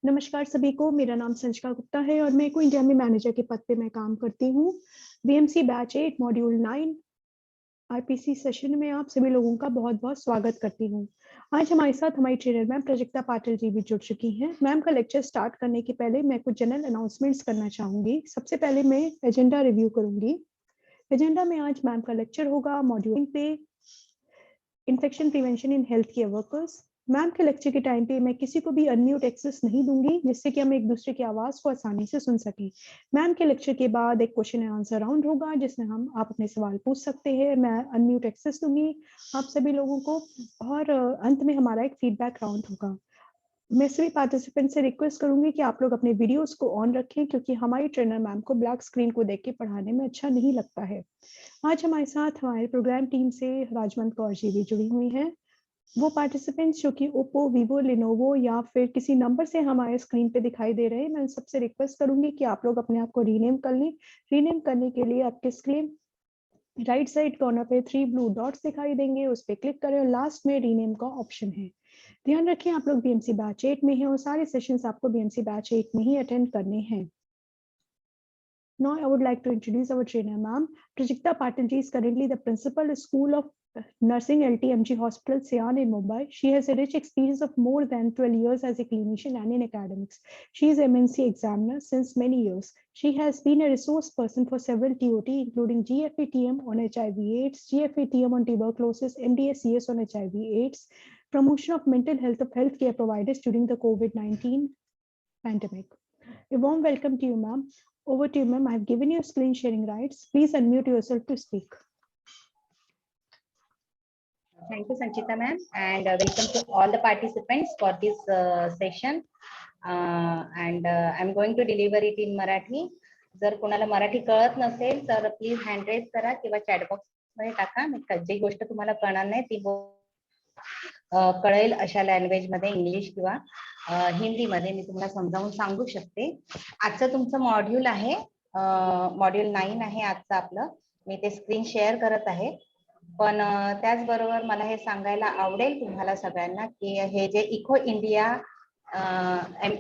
नमस्कार सभी को, मेरा नाम संचिका गुप्ता है और मैं को इंडिया में मैनेजर के पद पे मैं काम करती हूँ। BMC batch 8 module 9 RPC session में आप सभी लोगों का बहुत-बहुत स्वागत करती हूँ। आज हमारे साथ हमारी ट्रेनर मैम प्रजक्ता पाटिल जी भी जुड़ चुकी हैं। मैम का लेक्चर स्टार्ट करने के पहले मैं कुछ जनरल अनाउंसमेंट्स करना चाहूँगी। सबसे पहले मैं एजेंडा रिव्यू करूँगी। एजेंडा में आज मैम का लेक्चर होगा मॉड्यूल पे infection prevention in health care workers. Ma'am के लेक्चर के टाइम पे मैं किसी को भी अनम्यूट एक्सेस नहीं दूंगी, जिससे कि हम एक दूसरे की आवाज को आसानी से सुन सकें। मैम के लेक्चर के बाद एक क्वेश्चन एंड आंसर राउंड होगा, जिसमें आप अपने सवाल पूछ सकते हैं। मैं अनम्यूट एक्सेस दूंगी आप सभी लोगों को, और अंत में हमारा एक फीडबैक राउंड होगा। मैं सभी पार्टिसिपेंट से रिक्वेस्ट करूंगी कि आप लोग अपने वीडियोस को ऑन रखें, क्योंकि हमारी ट्रेनर मैम को ब्लैक स्क्रीन को देख के पढ़ाने में अच्छा नहीं लगता है। आज हमारे साथ हमारे प्रोग्राम टीम से राजवंत कौर जी भी जुड़ी हुई हैं। वो पार्टिसिपेंट्स जो कि ओप्पो, वीवो, लिनोवो या फिर किसी नंबर से हमारे स्क्रीन पे दिखाई दे रहे हैं, मैं सबसे रिक्वेस्ट करूंगी कि आप लोग अपने आप को रीनेम कर लें। रीनेम करने के लिए आपके स्क्रीन राइट साइड कॉर्नर पे 3 ब्लू डॉट्स दिखाई देंगे, उस पर क्लिक करें और लास्ट में रीनेम का ऑप्शन है। ध्यान रखें, आप लोग बीएमसी बैच 8 में हैं और सारे सेशंस आपको बीएमसी बैच 8 में ही अटेंड करने हैं। Now I would like to introduce our trainer, ma'am. Prajakta Patil ji is currently the principal of School of Nursing LTMG Hospital, Sian in Mumbai. She has a rich experience of more than 12 years as a clinician and in academics. She is MNC examiner since many years. She has been a resource person for several TOT, including GFATM on HIV/AIDS, GFATM on tuberculosis, MDSCS on HIV/AIDS, promotion of mental health of healthcare providers during the COVID-19 pandemic. A warm welcome to you, ma'am. Over to you, ma'am. I have given you screen sharing rights. Please unmute yourself to speak. Thank you, Sanchita ma'am, and welcome to all the participants for this session. I'm going to deliver it in Marathi. जर कोणाला मराठी कळत नसेल तर please hand raise करा किंवा chat box मध्ये टाका. जी गोष्ट तुम्हाला कळणार नाही ती कळेल अशा लँग्वेज मध्ये, इंग्लिश किंवा हिंदी मध्ये मी तुम्हाला समजावून सांगू शकते. आजचं तुमचं मॉड्यूल आहे, मॉड्यूल 9 आहे आजचं आपलं. मी ते स्क्रीन शेअर करत आहे. पण त्याचबरोबर मला हे सांगायला आवडेल तुम्हाला सगळ्यांना की हे जे इको इंडिया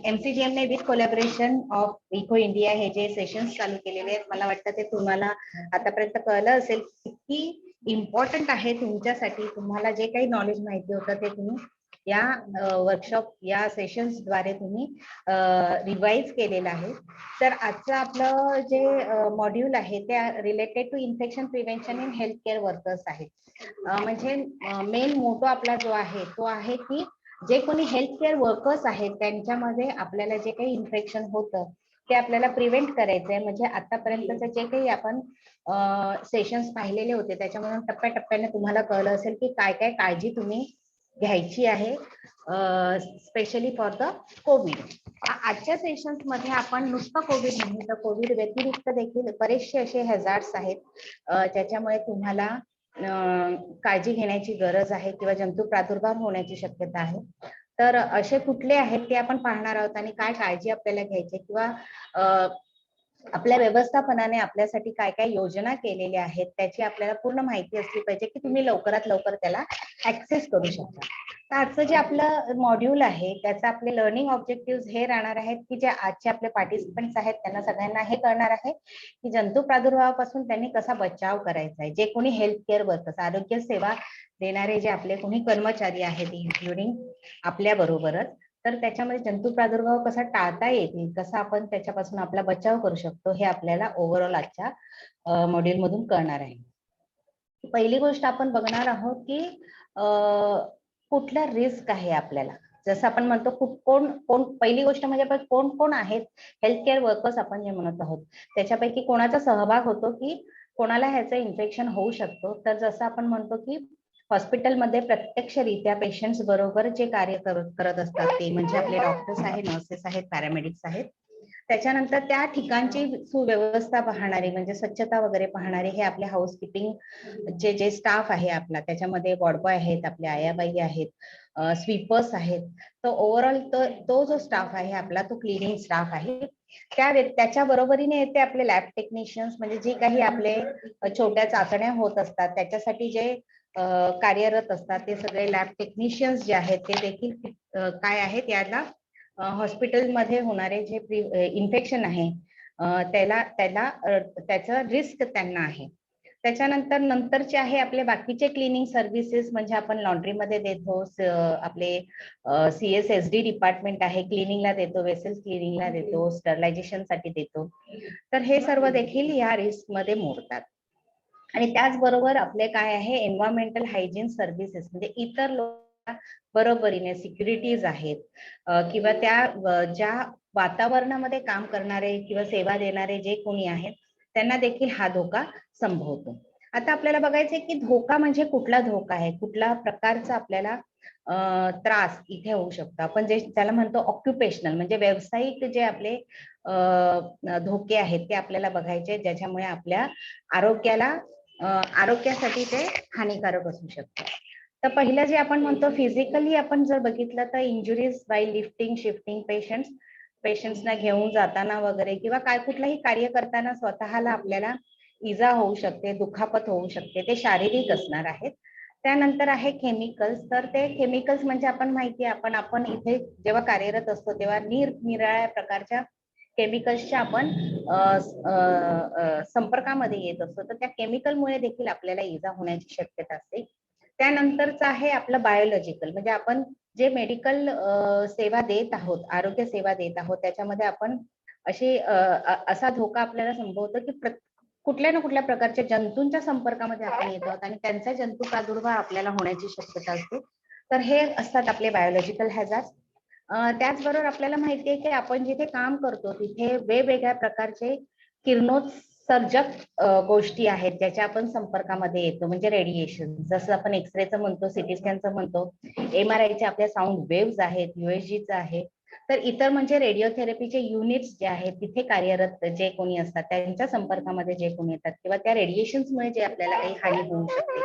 MCGM ने with collaboration of eco India हे जे सेशन्स चालू केलेले आहेत, मला वाटतं ते तुम्हाला आतापर्यंत कळलं असेल किती इम्पॉर्टंट आहे तुमच्यासाठी. तुम्हाला जे काही नॉलेज माहिती होतं ते तुम्ही या वर्कशॉप या सेशन्स द्वारे तुम्ही रिवाइज केलेलं आहे. तर आजचं आपलं जे मॉड्यूल आहे ते related to infection prevention in health care workers आहे. म्हणजे मेन मोटो आपला जो आहे तो आहे की जे कोणी हेल्थ केअर वर्कर्स आहेत त्यांच्यामध्ये आपल्याला जे काही इन्फेक्शन होतं ते आपल्याला प्रिव्हेंट करायचंय. म्हणजे आतापर्यंतचे जे काही आपण सेशन्स पाहिलेले होते त्याच्यामधून टप्प्याटप्प्याने तुम्हाला कळलं असेल की काय काय काळजी तुम्ही घ्यायची आहे, स्पेशली फॉर द कोविड. आजच्या सेशन्स मध्ये आपण नुसतं कोविड नाही तर कोविड व्यतिरिक्त देखील बरेचसे असे हॅझार्ड्स आहेत ज्याच्यामुळे तुम्हाला काळजी घेण्याची गरज आहे किंवा जंतू प्रादुर्भाव होण्याची शक्यता आहे. तर असे कुठले आहेत ते आपण पाहणार आहोत आणि काय काळजी आपल्याला घ्यायची किंवा आपल्या व्यवस्थापनाने आपल्यासाठी काय काय योजना केलेल्या आहेत त्याची आपल्याला पूर्ण माहिती असली पाहिजे की तुम्ही लवकरात लवकर त्याला ऍक्सेस करू शकता. तर आजचं जे आपलं मॉड्यूल आहे त्याचं आपले लर्निंग ऑब्जेक्टिव्ह हे राहणार आहेत की जे आजचे आपले पार्टिसिपंट्स आहेत त्यांना सगळ्यांना हे कळणार आहे की जंतू प्रादुर्भावापासून त्यांनी कसा बचाव करायचा आहे. जे कोणी हेल्थ केअर वर्कर्स, आरोग्य सेवा देणारे जे आपले कोणी कर्मचारी आहेत इन्क्लुडिंग आपल्या बरोबरच, तर त्याच्यामध्ये जंतू प्रादुर्भाव कसा टाळता येतील, कसा आपण त्याच्यापासून आपला बचाव करू शकतो हे आपल्याला ओव्हरऑल आजच्या मॉड्यूल मधून कळणार आहे. पहिली गोष्ट आपण बघणार आहोत की कुठल्या रिस्क आहे आपल्याला. जसं आपण म्हणतो कोण कोण, पहिली गोष्ट म्हणजे आपण कोण कोण आहेत हेल्थ केअर वर्कर्स आपण जे म्हणत आहोत त्याच्यापैकी कोणाचा सहभाग होतो की कोणाला ह्याचं इन्फेक्शन होऊ शकतो. तर जसं आपण म्हणतो की हॉस्पिटलमध्ये प्रत्यक्षरित्या पेशंट्स बरोबर जे कार्य करत असतात ते म्हणजे आपले डॉक्टर्स आहेत, नर्सेस आहेत, पॅरामेडिक्स आहेत. त्याच्यानंतर त्या ठिकाणची सुव्यवस्था पाहणारे म्हणजे स्वच्छता वगैरे पाहणारे हे आपले हाऊसकीपिंग जे स्टाफ आहे आपला, त्याच्यामध्ये वॉर्डबॉय आहेत, आपले आयाबाई आहेत, स्वीपर्स आहेत. तर ओव्हरऑल तो जो स्टाफ आहे आपला तो क्लिनिंग स्टाफ आहे. त्याच्या बरोबरीने येते आपले लॅब टेक्निशियन्स, म्हणजे जे काही आपले छोट्या चाचण्या होत असतात त्याच्यासाठी जे कार्यरत असतात ते सगळे लॅब टेक्निशियन्स जे आहेत ते देखील काय आहेत याला हॉस्पिटलमध्ये होणारे जे इन्फेक्शन आहे त्याचा रिस्क त्यांना आहे. त्याच्यानंतर नंतरचे आहे आपले बाकीचे क्लिनिंग सर्व्हिसेस, म्हणजे आपण लॉन्ड्रीमध्ये देतो, आपले CSSD डिपार्टमेंट आहे, क्लिनिंगला देतो, वेसेल्स क्लिनिंगला देतो, स्टरलायझेशन साठी देतो. तर हे सर्व देखील या रिस्क मध्ये मोडतात. आणि त्याचबरोबर आपले काय आहे, एन्व्हायरमेंटल हायजीन सर्व्हिसेस, म्हणजे इतर लोक बरोबरीने सिक्युरिटीज आहेत किंवा त्या ज्या वातावरणामध्ये काम करणारे किंवा सेवा देणारे जे कोणी आहेत त्यांना देखील हा धोका संभवतो. आता आपल्याला बघायचंय की धोका म्हणजे कुठला धोका आहे, कुठला प्रकारचा आपल्याला त्रास इथे होऊ शकतो. आपण जे त्याला म्हणतो ऑक्युपेशनल, म्हणजे व्यावसायिक जे आपले धोके आहेत ते आपल्याला बघायचे, ज्याच्यामुळे आपल्या आरोग्यासाठी ते हानिकारक असू शकते. तर पहिलं जे आपण म्हणतो फिजिकली आपण जर बघितलं तर इंजुरीज बाय लिफ्टिंग शिफ्टिंग पेशंट्सना घेऊन जाताना वगैरे किंवा काय कुठलंही कार्य करताना स्वतःला आपल्याला इजा होऊ शकते, दुखापत होऊ शकते, ते शारीरिक असणार आहेत. त्यानंतर आहे केमिकल्स. तर ते केमिकल्स म्हणजे आपण माहिती आहे, आपण इथे जेव्हा कार्यरत असतो तेव्हा निरनिराळ्या प्रकारच्या केमिकल्सच्या आपण संपर्कामध्ये येत असतो, तर त्या केमिकलमुळे देखील आपल्याला इजा होण्याची शक्यता असते. त्यानंतरचं आहे आपलं बायोलॉजिकल, म्हणजे आपण जे मेडिकल सेवा देत आहोत, आरोग्य सेवा देत आहोत, त्याच्यामध्ये आपण असा धोका आपल्याला संभवतो की कुठल्या ना कुठल्या प्रकारच्या जंतूंच्या संपर्कामध्ये आपण येतो आणि त्यांचा जंतू प्रादुर्भाव आपल्याला होण्याची शक्यता असते. तर हे असतात आपले बायोलॉजिकल हॅझार्ड. त्याचबरोबर आपल्याला माहितीये की आपण जिथे काम करतो तिथे वेगवेगळ्या प्रकारचे किरणोत्सर्जक गोष्टी आहेत ज्याच्या आपण संपर्कामध्ये येतो, म्हणजे रेडिएशन, जसं आपण एक्सरेचं म्हणतो, सिटी स्कॅनचं म्हणतो, MRIचे आपल्या साऊंड वेव्स आहेत, USGचं आहे. तर इतर म्हणजे रेडिओथेरपीचे युनिट्स जे आहेत तिथे कार्यरत जे कोणी असतात त्यांच्या संपर्कामध्ये जे कोणी येतात किंवा त्या रेडिएशन्समुळे जे आपल्याला काही हानी होऊ शकते,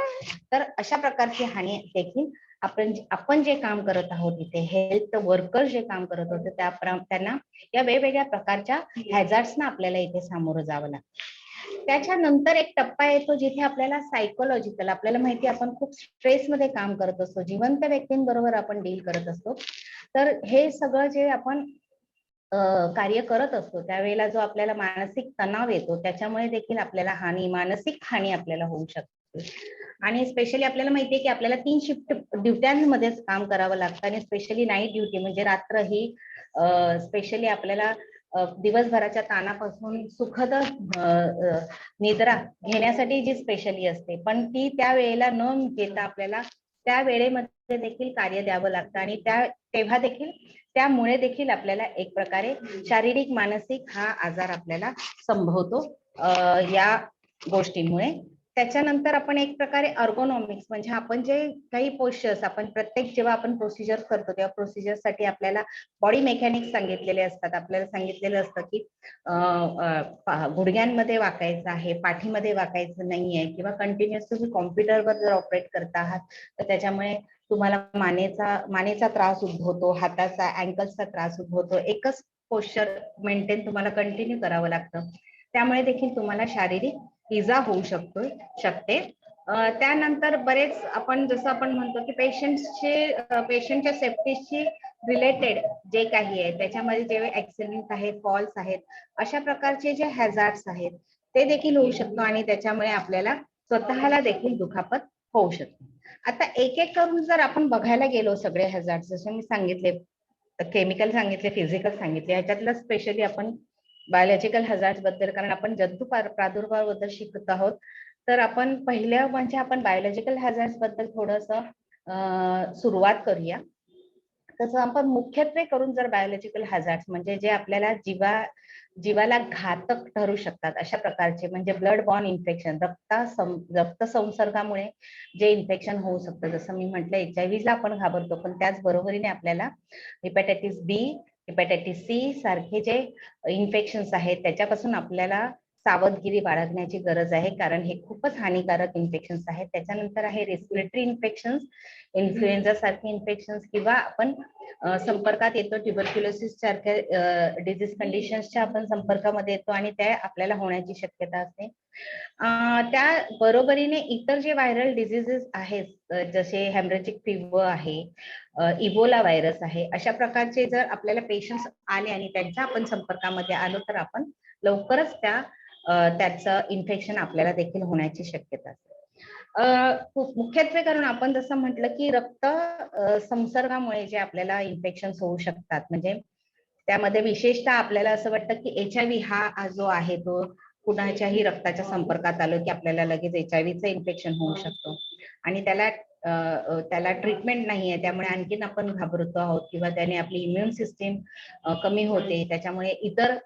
तर अशा प्रकारची हानी देखील आपण जे काम करत आहोत इथे, हेल्थ वर्कर जे काम करत होते त्यांना या वेगवेगळ्या प्रकारच्या हॅझार्ड्सना आपल्याला इथे सामोरं जावं लागतं. त्याच्यानंतर एक टप्पा येतो जिथे आपल्याला सायकोलॉजिकल, आपल्याला माहिती आपण खूप स्ट्रेसमध्ये काम करत असतो, जिवंत व्यक्तींबरोबर आपण डील करत असतो. तर हे सगळं जे आपण कार्य करत असतो त्यावेळेला जो आपल्याला मानसिक तणाव येतो त्याच्यामुळे देखील आपल्याला मानसिक हानी आपल्याला होऊ शकते. आणि स्पेशली आपल्याला माहितीये की आपल्याला 3 शिफ्ट ड्युट्यांमध्येच काम करावं लागतं आणि स्पेशली नाईट ड्युटी म्हणजे रात्र ही स्पेशली आपल्याला दिवसभराच्या ताणापासून सुखद निद्रा घेण्यासाठी जी स्पेशली असते, पण ती त्या वेळेला न घेता आपल्याला त्या वेळेमध्ये देखील कार्य द्यावं लागतं आणि तेव्हा देखील त्यामुळे देखील आपल्याला एक प्रकारे शारीरिक मानसिक हा आजार आपल्याला संभवतो या गोष्टींमुळे. त्याच्यानंतर आपण एक प्रकारे अर्गोनॉमिक्स, म्हणजे आपण जे काही पोस्चर्स आपण जेव्हा आपण प्रोसिजर करतो तेव्हा प्रोसिजरसाठी आपल्याला बॉडी मेकॅनिक्स सांगितलेले असतात. आपल्याला सांगितलेलं असतं की गुडघ्यांमध्ये वाकायचं आहे, पाठीमध्ये वाकायचं नाहीये, किंवा कंटिन्युअस तुम्ही कॉम्प्युटरवर जर ऑपरेट करता आहात तर त्याच्यामुळे तुम्हाला मानेचा त्रास उद्भवतो, हाताचा अँकल्सचा त्रास उद्भवतो. एकच पोस्चर मेंटेन तुम्हाला कंटिन्यू करावं लागतं, त्यामुळे देखील तुम्हाला शारीरिक इजा होऊ शकते. त्यानंतर बरेच आपण जसं आपण म्हणतो की पेशंटच्या सेफ्टीशी रिलेटेड जे काही आहे त्याच्यामध्ये जे ऍक्सिडेंट आहेत, फॉल्स आहेत, अशा प्रकारचे जे हॅझार्ड्स आहेत ते देखील होऊ शकतो आणि त्याच्यामुळे आपल्याला स्वतःला देखील दुखापत होऊ शकते. आता एक एक करून जर आपण बघायला गेलो सगळे हॅझार्ड्स, जसे मी सांगितले, केमिकल सांगितले, फिजिकल सांगितले, ह्याच्यातलं स्पेशली आपण बायोलॉजिकल हॅझार्ड्स बद्दल, कारण आपण जंतू प्रादुर्भावाबद्दल शिकत आहोत, तर आपण पहिलं म्हणजे आपण बायोलॉजिकल हॅझार्ड्स बद्दल थोडंसं सुरुवात करूया. तसं आपण मुख्यत्वे करून जर बायोलॉजिकल हॅझार्ड्स म्हणजे जे आपल्याला जीवाला घातक ठरू शकतात अशा प्रकारचे, म्हणजे ब्लड बॉर्न इन्फेक्शन, रक्त संसर्गामुळे जे इन्फेक्शन होऊ शकतं, जसं मी म्हटलं HIV ला आपण घाबरतो, पण त्याच बरोबरीने आपल्याला हेपॅटायटिस B, हेपॅटायटिस C सारखे जे इन्फेक्शन्स आहेत त्याच्यापासून आपल्याला सावधगिरी बाळगण्याची गरज आहे, कारण हे खूपच हानिकारक इन्फेक्शन्स आहेत. त्याच्यानंतर आहे रेस्पिरेटरी इन्फेक्शन्स, इन्फ्लुएन्झा सारखे इन्फेक्शन्स, किंवा आपण संपर्कात येतो ट्युबरक्युलोसिस सारख्या डिझीज कंडिशन्सच्या आपण संपर्कामध्ये येतो आणि त्या आपल्याला होण्याची शक्यता असते. त्या बरोबरीने इतर जे व्हायरल डिझीजेस आहेत, जसे हेमरेजिक फीवर आहे, इबोला व्हायरस आहे, अशा प्रकारचे जर आपल्याला पेशंट्स आले आणि त्यांच्या आपण संपर्कामध्ये आलो तर आपण लवकरच त्याचं इन्फेक्शन आपल्याला देखील होण्याची शक्यता असते. मुख्यत्वे करून आपण जसं म्हटलं की रक्त संसर्गामुळे जे आपल्याला इन्फेक्शन होऊ शकतात, म्हणजे त्यामध्ये विशेषतः आपल्याला असं वाटतं की HIV हा जो आहे तो कुणाच्याही रक्ताच्या संपर्कात आलो की आपल्याला लगेच HIVचं इन्फेक्शन होऊ शकतो आणि त्याला ट्रीटमेंट नाही आहे, त्यामुळे आणखीन आपण घाबरतो आहोत किंवा त्याने आपली इम्युन सिस्टीम कमी होते, त्याच्यामुळे इतर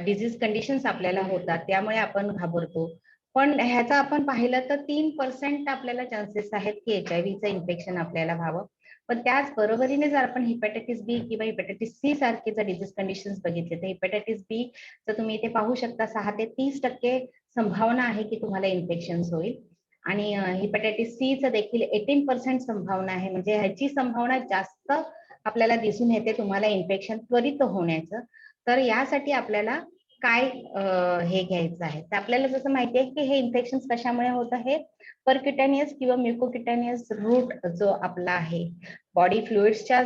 डिझीज कंडिशन्स आपल्याला होतात, त्यामुळे आपण घाबरतो. पण ह्याचा आपण पाहिलं तर 3% आपल्याला चान्सेस आहेत की HIVचं इन्फेक्शन आपल्याला व्हावं. पण त्याच बरोबरीने जर आपण हेपॅटायटिस बी किंवा हेपॅटायटिस सी सारखे जर डिझीज कंडिशन्स बघितले तर हेपॅटायटिस बी तर तुम्ही इथे पाहू शकता 6 ते 30% संभावना आहे की तुम्हाला इन्फेक्शन होईल आणि हेपॅटायटिस सी चं देखील 18% संभावना आहे, म्हणजे ह्याची संभावना जास्त आपल्याला दिसून येते तुम्हाला इन्फेक्शन त्वरित होण्याचं. तर यासाठी आपल्याला काय हे घ्यायचं आहे, तर आपल्याला जसं माहिती आहे की हे इन्फेक्शन कशामुळे होत आहे, परक्युटेनियस किंवा म्युकोक्युटेनियस रूट जो आपला आहे बॉडी फ्लुइड्सच्या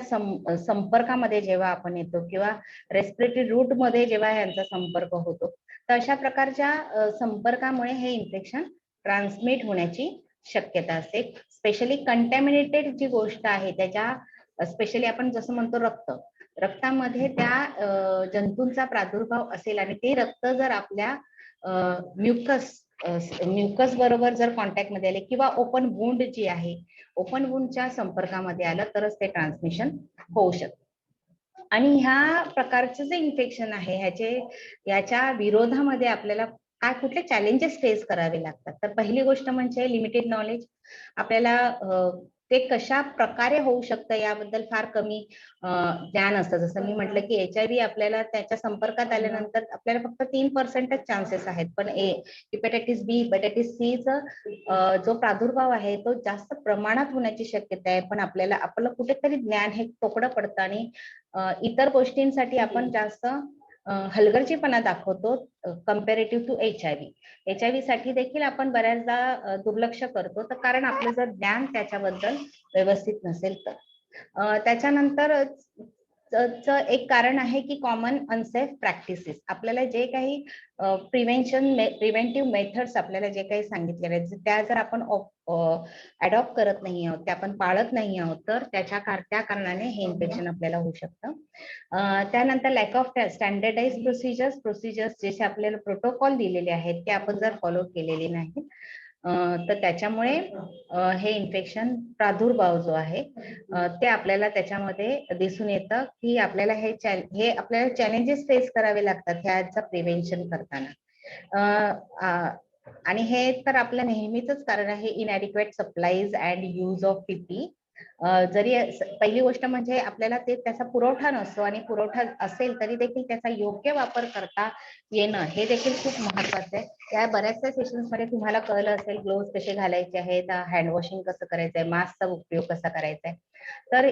संपर्कामध्ये जेव्हा आपण येतो किंवा रेस्पिरेटरी रूट मध्ये जेव्हा यांचा संपर्क होतो, तर अशा प्रकारच्या संपर्कामुळे हे इन्फेक्शन ट्रान्समिट होण्याची शक्यता असते. स्पेशली कंटॅमिनेटेड जी गोष्ट आहे त्याच्या स्पेशली आपण जसं म्हणतो रक्तामध्ये त्या जंतूंचा प्रादुर्भाव असेल आणि ते रक्त जर आपल्या म्युकस बरोबर जर कॉन्टॅक्ट मध्ये आले किंवा ओपन वुंड जी आहे, ओपन वुंडच्या संपर्कामध्ये आलं तरच ते ट्रान्समिशन होऊ शकतं. आणि ह्या प्रकारचं जे इन्फेक्शन आहे याच्या विरोधामध्ये आपल्याला कुठले चॅलेंजेस फेस करावे लागतात, तर पहिली गोष्ट म्हणजे लिमिटेड नॉलेज. आपल्याला ते कशा प्रकारे होऊ शकतं याबद्दल फार कमी ज्ञान असतं. जसं मी म्हटलं की HIV आपल्याला त्याच्या संपर्कात आल्यानंतर आपल्याला फक्त 3% चान्सेस आहेत, पण हेपॅटायटिस बी, हेपॅटायटिस सी जो प्रादुर्भाव आहे तो जास्त प्रमाणात होण्याची शक्यता आहे, पण आपलं कुठेतरी ज्ञान हे तोकडं पडतं आणि इतर गोष्टींसाठी आपण जास्त हलगर्जीपणा दाखवतो कम्पॅरेटिव्ह टू HIV साठी देखील आपण बऱ्याचदा दुर्लक्ष करतो, तर कारण आपलं जर ज्ञान त्याच्याबद्दल व्यवस्थित नसेल तर. त्याच्यानंतर एक कारण आहे की कॉमन अनसेफ प्रॅक्टिसेस. आपल्याला जे काही प्रिव्हेंटिव्ह मेथड्स आपल्याला जे काही सांगितलेले आहेत त्या जर आपण अडॉप्ट करत नाही आहोत, त्या आपण पाळत नाही आहोत, तर त्या कारणाने हे इन्फेक्शन आपल्याला होऊ शकतं. त्यानंतर लॅक ऑफ स्टँडर्डाइज प्रोसिजर्स जसे आपल्याला प्रोटोकॉल दिलेले आहेत ते आपण जर फॉलो केलेले नाहीत तर त्याच्यामुळे हे इन्फेक्शन प्रादुर्भाव जो आहे ते आपल्याला त्याच्यामध्ये दिसून येतं की आपल्याला हे आपल्याला चॅलेंजेस फेस करावे लागतात ह्याचं प्रिव्हेन्शन करताना. आणि हे तर आपलं नेहमीच कारण आहे इनएडिक्वेट supplies and use of PPE. जरी पहिली गोष्ट म्हणजे आपल्याला त्याचा पुरवठा नसतो आणि पुरवठा असेल तरी देखील त्याचा योग्य वापर करता येणं हे देखील खूप महत्वाचं आहे. या बऱ्याचशा सेशन्स मध्ये तुम्हाला कळलं असेल ग्लोव्ज कसे घालायचे आहेत, हँड वॉशिंग कसं करायचंय, मास्कचा उपयोग कसा करायचा आहे. तर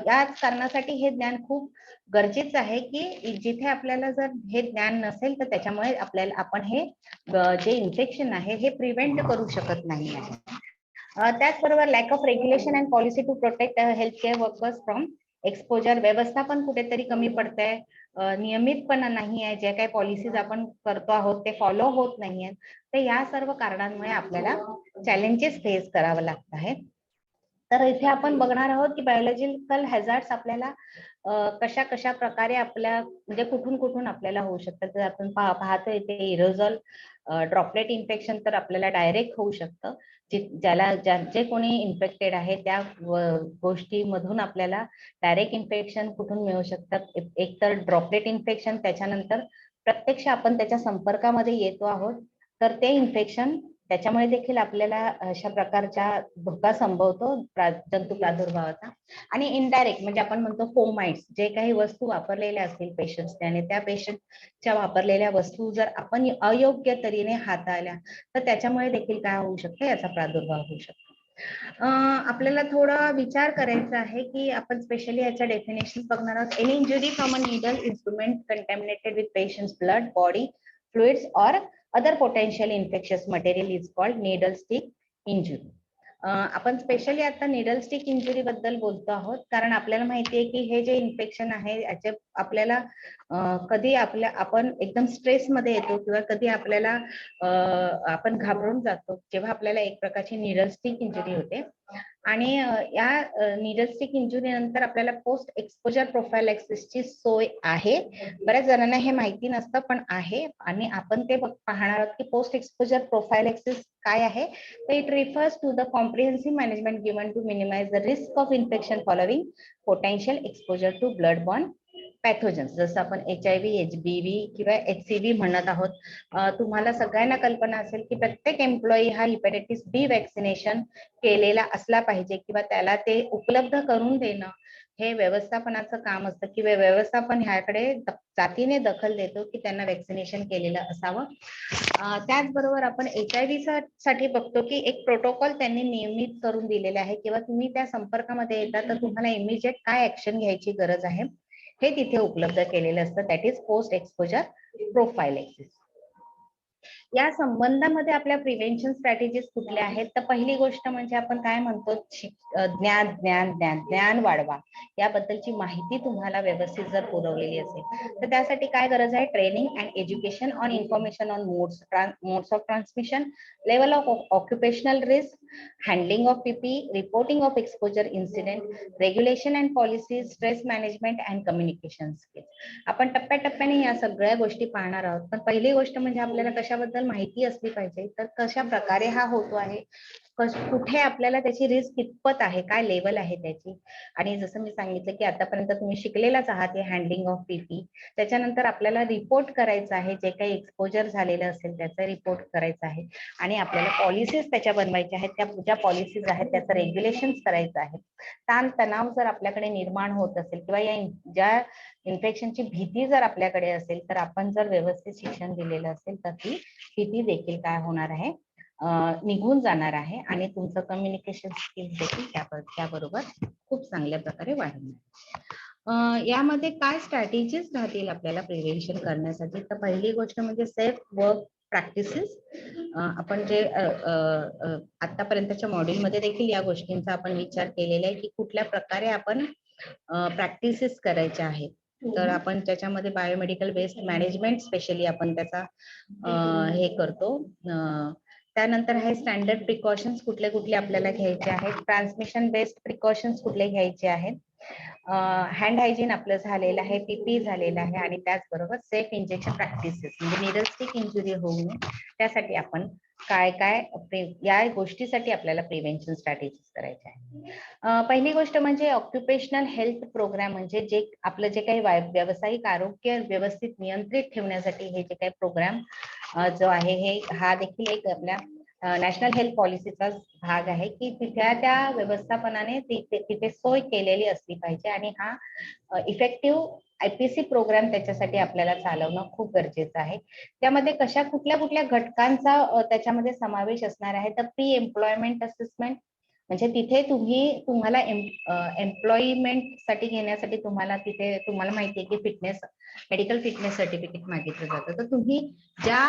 याच कारणासाठी हे ज्ञान खूप गरजेचं आहे की जिथे आपल्याला जर हे ज्ञान नसेल तर त्याच्यामुळे आपण हे जे इन्फेक्शन आहे हे प्रिव्हेंट करू शकत नाही आहे. त्याचबरोबर lack of regulation and policy to protect health care workers from exposure. व्यवस्थापन कुठेतरी कमी पडतंय, नियमितपणा नाही आहे, जे काही पॉलिसीज आपण करतो आहोत ते फॉलो होत नाहीयेत. तर या सर्व कारणांमुळे आपल्याला चॅलेंजेस फेस करावं लागत आहे. तर इथे आपण बघणार आहोत की बायोलॉजिकल हॅझार्ड्स आपल्याला कशा प्रकारे आपल्या म्हणजे कुठून आपल्याला होऊ शकतात. तर आपण पाहतो इथे एरोझॉल ड्रॉपलेट इन्फेक्शन तर आपल्याला डायरेक्ट होऊ शकतं. जे कोणी इन्फेक्टेड आहे त्या गोष्टीमधून आपल्याला डायरेक्ट इन्फेक्शन कुठून मिळू शकतात. एक तर ड्रॉपलेट इन्फेक्शन, त्याच्यानंतर प्रत्यक्ष आपण त्याच्या संपर्कामध्ये येतो आहोत तर ते इन्फेक्शन त्याच्यामुळे देखील आपल्याला अशा प्रकारच्या धोका संभवतो जंतू प्रादुर्भावाचा. आणि इनडायरेक्ट म्हणजे आपण म्हणतो फोमाइट्स, जे काही वस्तू वापरलेल्या असतील पेशंट्सने आणि त्या पेशंटच्या वापरलेल्या वस्तू जर आपण अयोग्य तऱ्हेने हाताळल्या तर त्याच्यामुळे देखील काय होऊ शकतं, याचा प्रादुर्भाव होऊ शकतो. आपल्याला थोडा विचार करायचा आहे की आपण स्पेशली याच्या डेफिनेशन बघणार आहोत. Any injury from a needle instrument contaminated with patient's blood, body fluids और other potential infectious material is called needle stick injury. आपण स्पेशली आता नीडल स्टिक इंजुरी बद्दल बोलतो आहोत, कारण आपल्याला माहिती आहे की हे जे इन्फेक्शन आहे याचे आपल्याला कधी आपण एकदम स्ट्रेसमध्ये येतो किंवा कधी आपल्याला आपण घाबरून जातो जेव्हा आपल्याला एक प्रकारची नीडल स्टिक इंजुरी होते. आणि या नीडल स्टिक इंजुरी नंतर आपल्याला पोस्ट एक्सपोजर प्रोफायलॅक्सिसची सोय आहे. बऱ्याच जणांना हे माहिती नसतं पण आहे, आणि आपण ते पाहणार आहोत की पोस्ट एक्सपोजर प्रोफायलॅक्सिस काय आहे. तर it refers to the comprehensive management given to minimize the risk of infection following potential exposure to blood borne pathogens, जसं आपण HIV, HBV किंवा HCV म्हणत आहोत. तुम्हाला सगळ्यांना कल्पना असेल की प्रत्येक एम्प्लॉई हा हेपॅटायटिस B वॅक्सिनेशन केलेला असला पाहिजे किंवा त्याला ते उपलब्ध करून देणं हे व्यवस्थापनाचं काम असतं, किंवा व्यवस्थापन ह्याकडे जातीने दखल देतो की त्यांना वॅक्सिनेशन केलेलं असावं. त्याचबरोबर आपण HIV साठी बघतो की एक प्रोटोकॉल त्यांनी नियमित करून दिलेला आहे, किंवा तुम्ही त्या संपर्कामध्ये येता तर तुम्हाला इमिजिएट काय ऍक्शन घ्यायची गरज आहे हे तिथे उपलब्ध केलेलं असतं. That is post exposure prophylaxis. या संबंधामध्ये आपल्या प्रिव्हेन्शन स्ट्रॅटेजीज कुठल्या आहेत, तर पहिली गोष्ट म्हणजे आपण काय म्हणतो, ज्ञान ज्ञान ज्ञान ज्ञान वाढवा. याबद्दलची माहिती तुम्हाला व्यवस्थित जर पुरवलेली असेल तर त्यासाठी काय गरज आहे, training and education on information on modes of transmission, level of occupational risk, handling of PPE, reporting of exposure incident, regulation and policy, stress management and communication skills. आपण टप्प्याटप्प्याने या सगळ्या गोष्टी पाहणार आहोत. पण पहिली गोष्ट म्हणजे आपल्याला कशाबद्दल माहिती असली पाहिजे, तर कशा प्रकारे हा होतो आहे, कुठे आपल्याला त्याची रिस्क कितपत आहे, काय लेवल आहे त्याची. आणि जसं मी सांगितलं की आतापर्यंत तुम्ही शिकलेलाच आहात हे हँडलिंग ऑफ PPE. त्याच्यानंतर आपल्याला रिपोर्ट करायचं आहे, जे काही एक्सपोजर झालेलं असेल त्याचा रिपोर्ट करायचा आहे, आणि आपल्याला पॉलिसीज त्याच्या बनवायच्या आहेत, त्या ज्या पॉलिसीज आहेत त्याचं रेग्युलेशन करायचं आहे. ताण तणाव जर आपल्याकडे निर्माण होत असेल किंवा या ज्या इन्फेक्शनची भीती जर आपल्याकडे असेल तर आपण जर व्यवस्थित शिक्षण दिलेलं असेल तर ती भीती देखील काय होणार आहे, निघून जाणार आहे, आणि तुमचं कम्युनिकेशन स्किल्स देखील त्याबरोबर खूप चांगल्या प्रकारे वाढणार. यामध्ये काय स्ट्रॅटेजीज राहतील आपल्याला प्रिव्हेन्शन करण्यासाठी, तर पहिली गोष्ट म्हणजे सेफ वर्क प्रॅक्टिसेस. आपण जे आतापर्यंतच्या मॉड्यूलमध्ये देखील या गोष्टींचा आपण विचार केलेला आहे की कुठल्या प्रकारे आपण प्रॅक्टिसेस करायच्या आहेत. तर आपण त्याच्यामध्ये बायोमेडिकल वेस्ट मॅनेजमेंट स्पेशली आपण त्याचा हे करतो. त्यानंतर आहे स्टँडर्ड प्रिकॉशन्स कुठले कुठले आपल्याला घ्यायचे आहेत, ट्रान्समिशन बेस्ड प्रिकॉशन्स कुठले घ्यायचे आहेत, हँड हायजीन आपलं झालेलं आहे, PPE झालेलं आहे, आणि त्याचबरोबर सेफ इंजेक्शन प्रॅक्टिसेस म्हणजे नीडल स्टिक इंजुरी होऊ नये त्यासाठी आपण काय काय या गोष्टीसाठी आपल्याला प्रिव्हेन्शन स्ट्रॅटेजीज करायचे आहे. पहिली गोष्ट म्हणजे ऑक्युपेशनल हेल्थ प्रोग्राम, म्हणजे जे आपलं जे काही व्यावसायिक आरोग्य व्यवस्थित नियंत्रित ठेवण्यासाठी हे जे काही प्रोग्राम जो आहे हे हा देखील एक आपल्या नॅशनल हेल्थ पॉलिसीचा भाग आहे की तिथल्या त्या व्यवस्थापनाने तिथे सोय केलेली असली पाहिजे, आणि हा इफेक्टिव्ह IPC प्रोग्राम त्याच्यासाठी आपल्याला चालवणं खूप गरजेचं आहे. त्यामध्ये कुठल्या कुठल्या घटकांचा त्याच्यामध्ये समावेश असणार आहे, तर प्री एम्प्लॉयमेंट असेसमेंट म्हणजे तिथे तुम्हाला एम्प्लॉयमेंट साठी घेण्यासाठी तुम्हाला माहिती आहे की मेडिकल फिटनेस सर्टिफिकेट मागितलं जातं. तर तुम्ही ज्या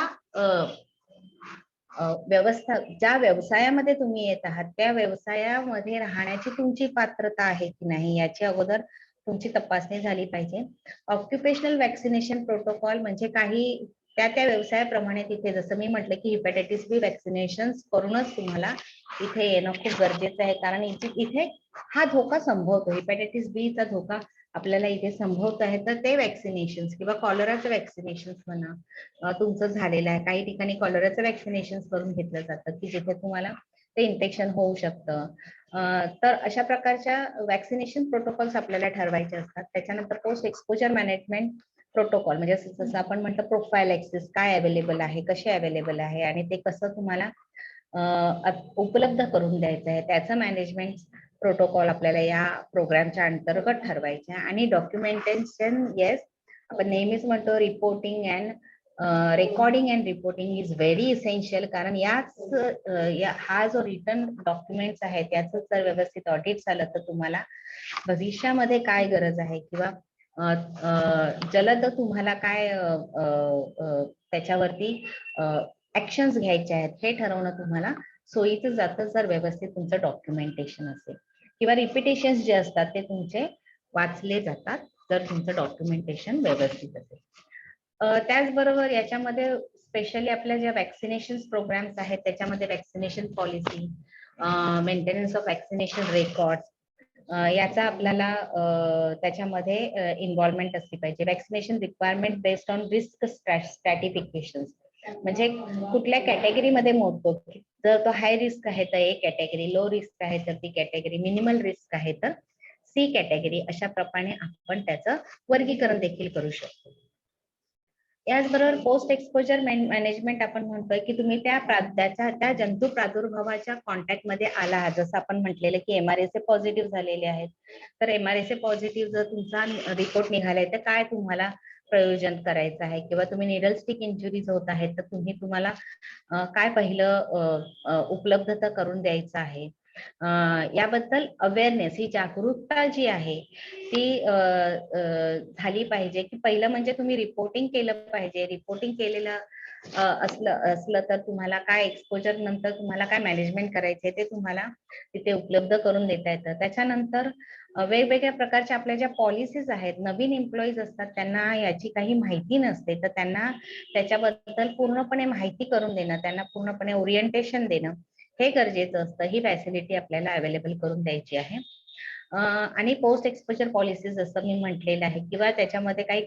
व्यवसायामध्ये तुम्ही येत आहात त्या व्यवसायामध्ये राहण्याची तुमची पात्रता आहे की नाही याची अगोदर तुमची तपासणी झाली पाहिजे. ऑक्युपेशनल वॅक्सिनेशन प्रोटोकॉल म्हणजे काही त्या व्यवसायाप्रमाणे तिथे जसं मी म्हटलं की हेपॅटायटिस B वॅक्सिनेशन करूनच तुम्हाला इथे येणं खूप गरजेचं आहे, कारण इथे हा धोका संभवतो, हेपॅटायटिस B चा धोका आपल्याला इथे संभवत आहे. तर ते वॅक्सिनेशन किंवा कॉलराचं वॅक्सिनेशन म्हणा तुमचं झालेलं आहे, काही ठिकाणी कॉलराचं वॅक्सिनेशन करून घेतलं जातं की जिथे तुम्हाला ते इन्फेक्शन होऊ शकतं. तर अशा प्रकारच्या वॅक्सिनेशन प्रोटोकॉल्स आपल्याला ठरवायचे असतात. त्याच्यानंतर पोस्ट एक्सपोजर मॅनेजमेंट प्रोटोकॉल म्हणजे जसं आपण म्हणतो प्रोफायलॅक्सिस काय अवेलेबल आहे, कसे अवेलेबल आहे, आणि ते कसं तुम्हाला उपलब्ध करून द्यायचं आहे. त्याचं मॅनेजमेंट प्रोटोकॉल आपल्याला या प्रोग्रामच्या अंतर्गत ठरवायचे आहे. आणि डॉक्युमेंटेशन, येस, आपण नेहमीच म्हणतो reporting and recording and reporting is very essential. कारण हा जो रिटर्न डॉक्युमेंट्स आहे त्याचं जर व्यवस्थित ऑडिट झालं तर तुम्हाला भविष्यामध्ये काय गरज आहे किंवा जलद तुम्हाला काय त्याच्यावरती ऍक्शन्स घ्यायचे आहेत हे ठरवणं तुम्हाला सोयीचं जातं जर व्यवस्थित तुमचं डॉक्युमेंटेशन असेल, किंवा रिपिटेशन्स जे असतात ते तुमचे वाचले जातात जर तुमचं डॉक्युमेंटेशन व्यवस्थित असेल. त्याचबरोबर याच्यामध्ये स्पेशली आपल्या ज्या वॅक्सिनेशन प्रोग्राम्स आहेत त्याच्यामध्ये vaccination policy, maintenance of vaccination record, याचा आपल्याला त्याच्यामध्ये इन्व्हॉल्वमेंट असली पाहिजे. Vaccination requirement based on risk स्ट्रॅटिफिकेशन, म्हणजे कुठल्या कॅटेगरीमध्ये मोडतो. जर तो हाय रिस्क आहे तर ए कॅटेगरी, लो रिस्क आहे तर ती कॅटेगरी, मिनिमल रिस्क आहे तर सी कॅटेगरी, अशा प्रमाणे आपण त्याचं वर्गीकरण देखील करू शकतो. याचबरोबर पोस्ट एक्सपोजर मॅनेजमेंट आपण म्हणतोय की तुम्ही त्या जंतू प्रादुर्भावाच्या कॉन्टॅक्ट मध्ये आला आहात. जसं आपण म्हटलेलं की MRSA पॉझिटिव्ह झालेले आहेत, तर MRSA पॉझिटिव्ह जर तुमचा रिपोर्ट निघालाय तर काय तुम्हाला प्रयोजन करायचं आहे, किंवा तुम्ही निडल स्टिक इंजुरीज होत आहेत तर तुम्हाला काय पहिलं उपलब्धता करून द्यायचं आहे. याबद्दल अवेअरनेस, ही जागरूकता जी आहे ती झाली पाहिजे. की पहिलं म्हणजे तुम्ही रिपोर्टिंग केलं पाहिजे. रिपोर्टिंग केलेलं असलं तर तुम्हाला काय एक्सपोजर नंतर तुम्हाला काय मॅनेजमेंट करायचे ते तुम्हाला तिथे उपलब्ध करून देता येतं. त्याच्यानंतर वेगवेगळ्या प्रकारच्या आपल्या ज्या पॉलिसीज आहेत, नवीन एम्प्लॉईज असतात त्यांना याची काही माहिती नसते, तर त्यांना त्याच्याबद्दल पूर्णपणे माहिती करून देणं, त्यांना पूर्णपणे ओरिएंटेशन देणं हे गरजेचं असतं. ही फॅसिलिटी आपल्याला अवेलेबल करून द्यायची आहे. आणि पोस्ट एक्सपोजर पॉलिसीज जसं मी म्हटलेलं आहे, किंवा त्याच्यामध्ये काही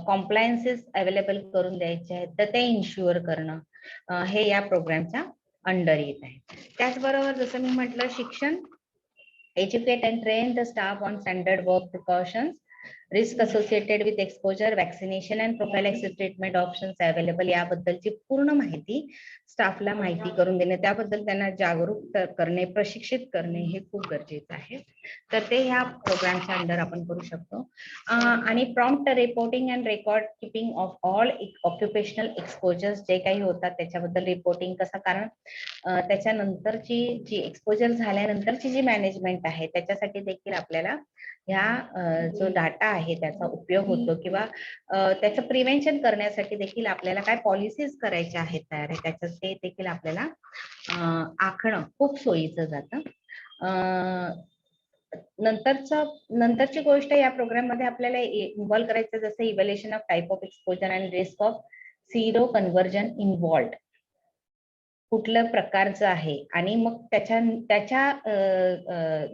कॉम्प्लायन्सेस अवेलेबल करून द्यायचे आहेत तर ते इन्शुअर करणं हे या प्रोग्रामच्या अंडर येत आहे. त्याचबरोबर जसं मी म्हटलं, शिक्षण, educate and train the staff on standard work precautions, risk associated with exposure, vaccination and prophylaxis treatment options available, याबद्दलची पूर्ण माहिती स्टाफला माहिती करून देणे, त्याबद्दल त्यांना जागरूक करणे, प्रशिक्षित करणे हे खूप गरजेचं आहे. तर ते ह्या प्रोग्रामच्या अंडर आपण करू शकतो. आणि prompt reporting and record keeping of all occupational exposures जे काही होतात त्याच्याबद्दल रिपोर्टिंग कसं, कारण त्याच्यानंतरची जी एक्सपोजर झाल्यानंतरची जी मॅनेजमेंट आहे त्याच्यासाठी देखील आपल्याला ह्या जो डाटा आहे त्याचा उपयोग होतो, किंवा त्याचं प्रिव्हेंशन करण्यासाठी देखील आपल्याला काय पॉलिसीज करायच्या आहेत तयार आहे, त्याचं ते देखील आपल्याला आखणं खूप सोयीचं जातं. नंतरची गोष्ट या प्रोग्राम मध्ये आपल्याला इन्व्हॉल्व करायचं जसं evaluation of type of exposure and risk of sero conversion involve, कुठल्या प्रकारचं आहे, आणि मग त्याच्या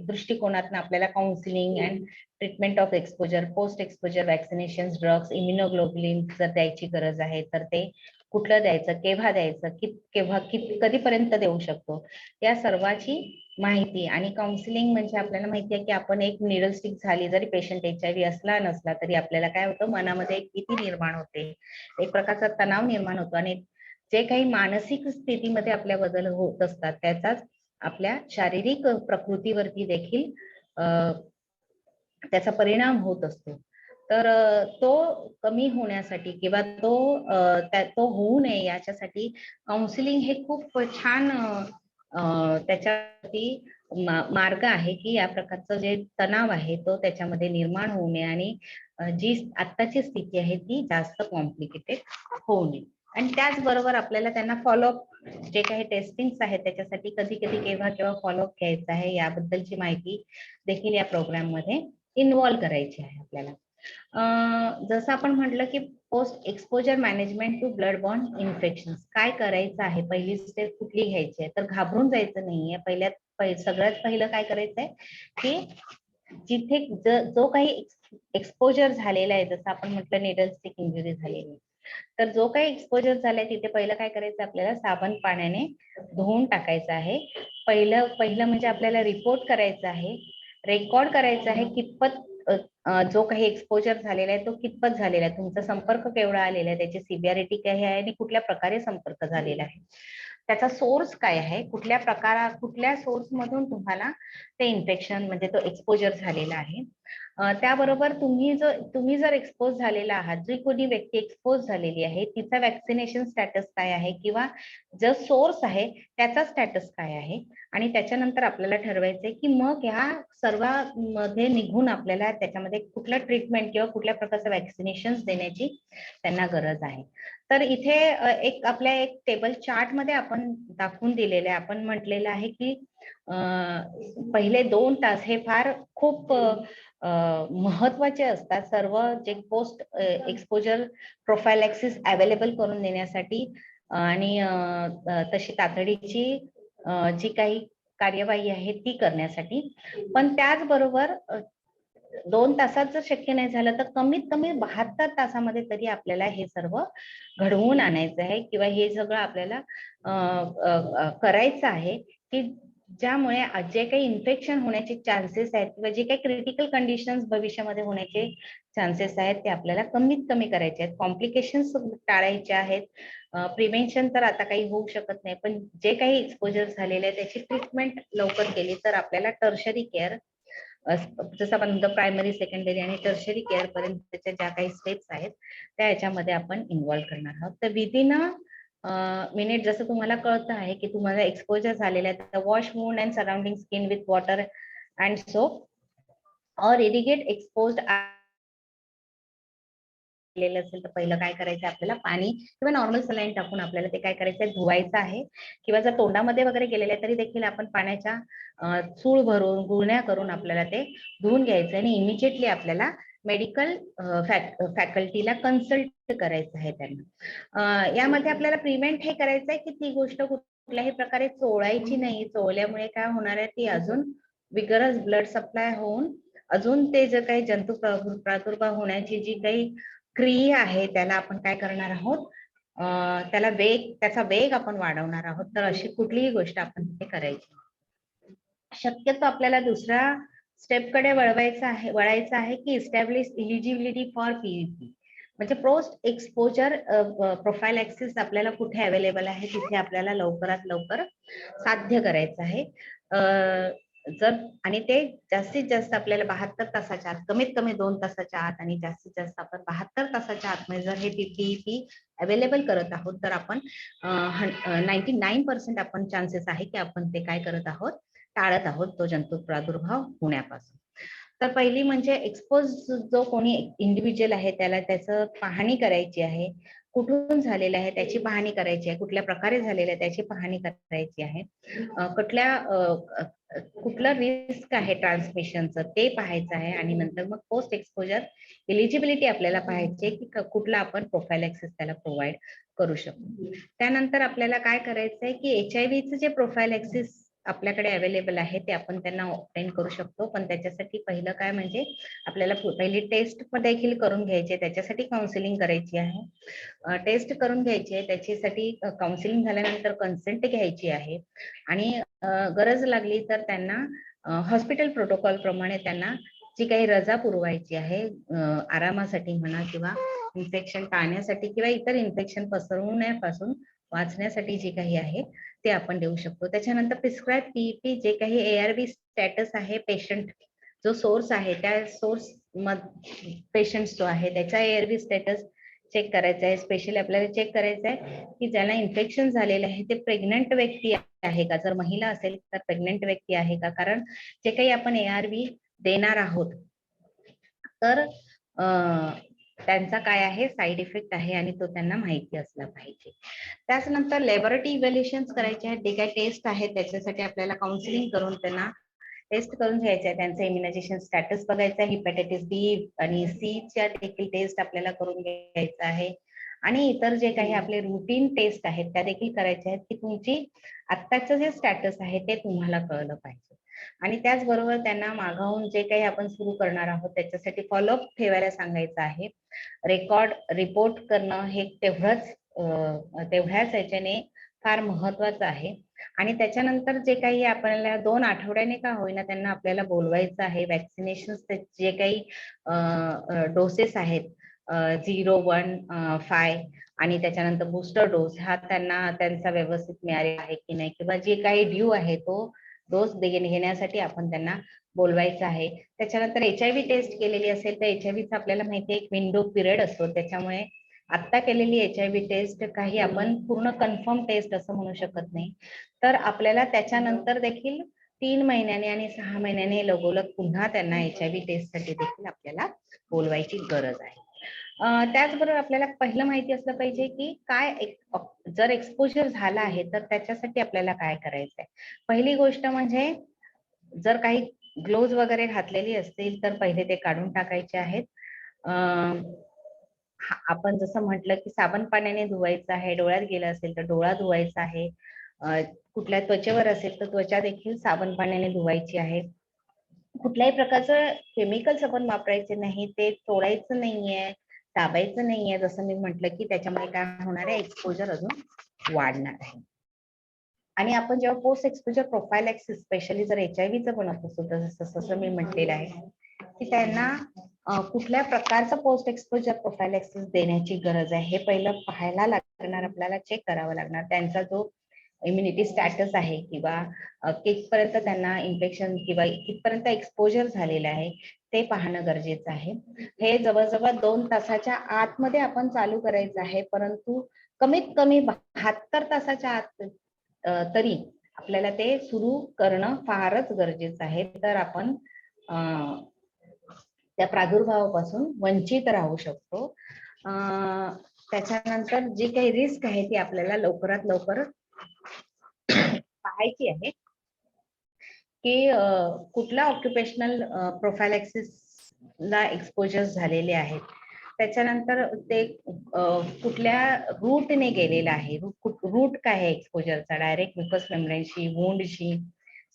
दृष्टिकोनातून आपल्याला counselling and treatment of exposure, post exposure vaccination, drugs, immunoglobulin जर द्यायची गरज आहे तर ते कुठलं द्यायचं, केव्हा द्यायचं, कधीपर्यंत देऊ शकतो, या सर्वाची माहिती. आणि काउन्सिलिंग म्हणजे आपल्याला माहिती आहे की आपण एक निडल स्टिक झाली जरी पेशंट HIV असला नसला तरी आपल्याला काय होतं, मनामध्ये एक भीती निर्माण होते, एक प्रकारचा तणाव निर्माण होतो, आणि जे काही मानसिक स्थितीमध्ये आपल्या बदल होत असतात त्याचाच आपल्या शारीरिक प्रकृतीवरती देखील त्याचा परिणाम होत असतो. तर तो कमी होण्यासाठी किंवा तो होऊ नये याच्यासाठी काउन्सिलिंग हे खूप छान त्याच्यासाठी मार्ग आहे की या प्रकारचं जे तणाव आहे तो त्याच्यामध्ये निर्माण होऊ नये, आणि जी आत्ताची स्थिती आहे ती जास्त कॉम्प्लिकेटेड होऊ नये. आणि त्याचबरोबर आपल्याला त्यांना फॉलोअप जे काही टेस्टिंग्स आहेत त्याच्यासाठी कधी केव्हा फॉलोअप घ्यायचा आहे याबद्दलची माहिती देखील या प्रोग्राम मध्ये इन्व्हॉल्व करायची आहे आपल्याला. जसं आपण म्हटलं की post exposure management to blood borne infection, काय करायचं आहे, पहिली स्टेप कुठली घ्यायची आहे, तर घाबरून जायचं नाहीये. सगळ्यात पहिलं काय करायचंय की जिथे जो काही एक्सपोजर झालेला आहे, जसं आपण म्हटलं निडल स्टिक इंजुरी झालेली, तर जो काही एक्सपोजर झालाय तिथे पहिलं काय करायचं, आपल्याला साबण पाण्याने धुवून टाकायचं आहे. पहिलं म्हणजे आपल्याला रिपोर्ट करायचा आहे, रेकॉर्ड करायचा आहे कितपत जो काही एक्सपोजर झालेला आहे तो कितपत झालेला आहे, तुमचा संपर्क केवढा आलेला आहे, त्याची सिव्हिअरिटी काय आहे आणि कुठल्या प्रकारे संपर्क झालेला आहे. त्याचा सोर्स काय आहे, कुठल्या सोर्स मधून तुम्हाला ते इन्फेक्शन म्हणजे तो एक्सपोजर झालेला आहे. त्याबरोबर तुम्ही जर एक्सपोज झालेला आहात, जी कोणी व्यक्ती एक्सपोज झालेली आहे तिचा वॅक्सिनेशन स्टॅटस काय आहे, किंवा जो सोर्स आहे त्याचा स्टॅटस काय आहे. आणि त्याच्यानंतर आपल्याला ठरवायचंय की मग ह्या सर्वांमध्ये निघून आपल्याला त्याच्यामध्ये कुठलं ट्रीटमेंट किंवा कुठल्या प्रकारचं वॅक्सिनेशन देण्याची त्यांना गरज आहे. तर इथे आपल्या एक टेबल चार्ट मध्ये आपण दाखवून दिलेलं आहे. आपण म्हटलेलं आहे की पहिले 2 तास हे फार खूप महत्वाचे असतात. सर्व जे पोस्ट एक्सपोजर प्रोफायलॅक्सिस अवेलेबल करून देण्यासाठी आणि तशी तातडीची जी काही कार्यवाही आहे ती करण्यासाठी. पण त्याचबरोबर 2 तासात जर शक्य नाही झालं तर कमीत कमी 72 तासामध्ये तरी आपल्याला हे सर्व घडवून आणायचं आहे, किंवा हे सगळं आपल्याला करायचं आहे की ज्यामुळे जे काही इन्फेक्शन होण्याचे चान्सेस आहेत किंवा जे काही क्रिटिकल कंडिशन्स भविष्यामध्ये होण्याचे चान्सेस आहेत ते आपल्याला कमीत कमी करायचे आहेत. कॉम्प्लिकेशन्स टाळायचे आहेत. प्रिव्हेन्शन तर आता काही होऊ शकत नाही, पण जे काही एक्सपोजर झालेले आहे त्याची ट्रीटमेंट लवकर केली तर आपल्याला टर्शरी केअर, जसं आपण प्रायमरी, सेकंडरी आणि टर्शरी केअर पर्यंतच्या ज्या काही स्टेप्स आहेत त्या याच्यामध्ये आपण इन्व्हॉल्व करणार आहोत. तर विदिन मिनिट जसं तुम्हाला कळतं आहे की तुम्हाला एक्सपोजर झालेला आहे, तर wash wound and surrounding skin with water and soap और इरिगेट एक्सपोज्ड असेल तर पहिलं काय करायचं, आपल्याला पाणी किंवा नॉर्मल सलाईन टाकून आपल्याला ते काय करायचं, धुवायचं आहे. किंवा जर तोंडामध्ये वगैरे गेलेलं आहे तरी देखील आपण पाण्याच्या चूळ भरून गुळण्या करून आपल्याला ते धुवून घ्यायचं आणि इमिजिएटली आपल्याला मेडिकल फॅकल्टीला कन्सल्ट करायचं आहे त्यांना. यामध्ये आपल्याला प्रिव्हेंट हे करायचं आहे की ती गोष्ट कुठल्याही प्रकारे चोळायची नाही. चोळल्यामुळे काय होणार आहे, ती अजून विगरस ब्लड सप्लाय होऊन अजून ते जे काही जंतू प्रादुर्भाव होण्याची जी काही क्रिया आहे त्याला आपण काय करणार आहोत, त्याचा वेग आपण वाढवणार आहोत. तर अशी कुठलीही गोष्ट आपण तिथे करायची. शक्यतो आपल्याला दुसऱ्या स्टेपकडे वळायचं आहे की इस्टॅब्लिश इलिजिबिलिटी फॉर पीईपी, म्हणजे पोस्ट एक्सपोजर प्रोफायलॅक्सिस आपल्याला कुठे अवेलेबल आहे तिथे आपल्याला लवकरात लवकर साध्य करायचं आहे. जर आणि ते जास्तीत जास्त आपल्याला 72 तासाच्या आत, कमीत कमी 2 तासाच्या आत आणि जास्तीत जास्त आपण 72 तासाच्या आतमध्ये जर हे पीपीई अवेलेबल करत आहोत तर आपण 99% आपण चान्सेस आहे की आपण ते काय करत आहोत, टाळत आहोत तो जंतू प्रादुर्भाव होण्यापासून. तर पहिली म्हणजे एक्सपोज जो कोणी इंडिव्हिज्युअल आहे त्याला त्याचं पाहणी करायची आहे. कुठून झालेलं आहे त्याची पाहणी करायची आहे, कुठल्या प्रकारे झालेलं आहे त्याची पाहणी करायची आहे, कुठलं रिस्क आहे ट्रान्समिशनचं ते पाहायचं आहे. आणि नंतर मग पोस्ट एक्सपोजर एलिजिबिलिटी आपल्याला पाहायची की कुठला आपण प्रोफायलॅक्सिस त्याला प्रोव्हाइड करू शकतो. त्यानंतर आपल्याला काय करायचंय की HIV चं जे प्रोफायलॅक्सिस आपल्याकडे अवेलेबल आहे ते आपण त्यांना ऑब्टेन करू शकतो. पण त्याच्यासाठी पहिलं काय म्हणजे आपल्याला पहिली टेस्ट देखील करून घ्यायची आहे, त्याच्यासाठी काउन्सिलिंग करायची आहे. टेस्ट करून घ्यायची आहे, त्याच्यासाठी काउन्सिलिंग झाल्यानंतर कन्सेंट घ्यायची आहे. आणि गरज लागली तर त्यांना हॉस्पिटल प्रोटोकॉल प्रमाणे त्यांना जी काही रजा पुरवायची आहे आरामासाठी म्हणा किंवा इन्फेक्शन टाळण्यासाठी किंवा इतर इन्फेक्शन पसरवण्यापासून वाचण्यासाठी जे काही आहे ते आपण देऊ शकतो. त्याच्यानंतर प्रिस्क्राईब पीईपी जे काही ARV स्टॅटस आहे, पेशंट जो सोर्स आहे त्या सोर्स पेशंट जो आहे त्याचा ARV स्टॅटस चेक करायचा आहे. स्पेशली आपल्याला चेक करायचं आहे की ज्याला इन्फेक्शन झालेलं आहे ते प्रेग्नंट व्यक्ती आहे का, जर महिला असेल तर प्रेग्नंट व्यक्ती आहे का, कारण जे काही आपण ARV देणार आहोत तर त्यांचा काय आहे साईड इफेक्ट आहे आणि तो त्यांना माहिती असला पाहिजे. त्याच्यानंतर लॅबोरेटरी इव्हॅल्युएशन्स करायचे आहेत, जे काही टेस्ट आहेत त्याच्यासाठी आपल्याला काउन्सिलिंग करून त्यांना टेस्ट करून घ्यायचं आहे. त्यांचं इम्युनायझेशन स्टॅटस बघायचं आहे, हेपॅटायटिस B आणि C च्या देखील टेस्ट आपल्याला करून घ्यायचं आहे. आणि इतर जे काही आपले रुटीन टेस्ट आहेत त्या देखील करायच्या आहेत की तुमची आत्ताचं जे स्टॅटस आहे ते तुम्हाला कळलं पाहिजे. आणि त्याचबरोबर त्यांना मागाहून जे काही आपण सुरू करणार आहोत त्याच्यासाठी फॉलोअप ठेवायला सांगायचं आहे. रिपोर्ट करणं हे तेवढ्याच याच्याने फार महत्वाचं आहे. आणि त्याच्यानंतर जे काही आपल्याला 2 आठवड्याने का होईना त्यांना आपल्याला बोलवायचं आहे. वॅक्सिनेशन जे काही डोसेस आहेत 0, 1, 5 आणि त्याच्यानंतर बूस्टर डोस हा त्यांना त्यांचा व्यवस्थित मिळालेला आहे की नाही, किंवा जे काही ड्यू आहे तो डोस घेण्यासाठी आपण त्यांना बोलवायचं आहे. त्याच्यानंतर HIV टेस्ट केलेली असेल तर HIVचा आपल्याला माहिती आहे एक विंडो पिरियड असतो, त्याच्यामुळे आता केलेली HIV टेस्ट काही आपण पूर्ण कन्फर्म टेस्ट असं म्हणू शकत नाही. तर आपल्याला त्याच्यानंतर देखील 3 महिन्याने आणि 6 महिन्याने लगोलग पुन्हा त्यांना HIV टेस्टसाठी देखील आपल्याला बोलवायची गरज आहे. त्याचबरोबर आपल्याला पहिलं माहिती असलं पाहिजे की जर एक्सपोजर झाला आहे तर त्याच्यासाठी आपल्याला काय करायचंय. पहिली गोष्ट म्हणजे जर काही ग्लोव्ज वगैरे घातलेली असतील तर पहिले ते काढून टाकायचे आहेत. आपण जसं म्हटलं की साबण पाण्याने धुवायचं आहे, डोळ्यात गेलं असेल तर डोळा धुवायचा आहे, कुठल्या त्वचेवर असेल तर त्वचा देखील साबण पाण्याने धुवायची आहे. कुठल्याही प्रकारचं केमिकल्स आपण वापरायचे नाही, ते तोडायचं नाहीये, दाबायचं नाहीये. जसं मी म्हटलं की त्याच्यामुळे काय होणार आहे, एक्सपोजर अजून वाढणार आहे. आणि आपण जेव्हा पोस्ट एक्सपोजर प्रोफायलॅक्सिस स्पेशली जर HIVचं बनवत असतो तर जसं मी म्हटलेलं आहे की त्यांना कुठल्या प्रकारचं पोस्ट एक्सपोजर प्रोफायलॅक्सिस देण्याची गरज आहे हे पहिलं पाहायला लागणार, आपल्याला चेक करावं लागणार. त्यांचा जो इम्युनिटी स्टॅटस आहे किंवा कितपर्यंत त्यांना इन्फेक्शन किंवा कितपर्यंत एक्सपोजर झालेलं आहे ते पाहणं गरजेचं आहे. हे जवळजवळ 2 तासाच्या आतमध्ये आपण चालू करायचं आहे, परंतु कमीत कमी 72 तासाच्या आत तरी आपल्याला ते सुरू करणं फारच गरजेचं आहे. तर आपण त्या प्रादुर्भावापासून वंचित राहू शकतो. त्याच्यानंतर जी काही रिस्क आहे ती आपल्याला लवकरात लवकर पाहायची आहे की कुठला ऑक्युपेशनल प्रोफायलॅक्सिसला एक्सपोजर झालेले आहेत, त्याच्यानंतर ते कुठल्या रूटने गेलेला आहे, रूट काय आहे एक्सपोजरचा, डायरेक्ट म्युकस मेम्ब्रेनशी, वुंडशी,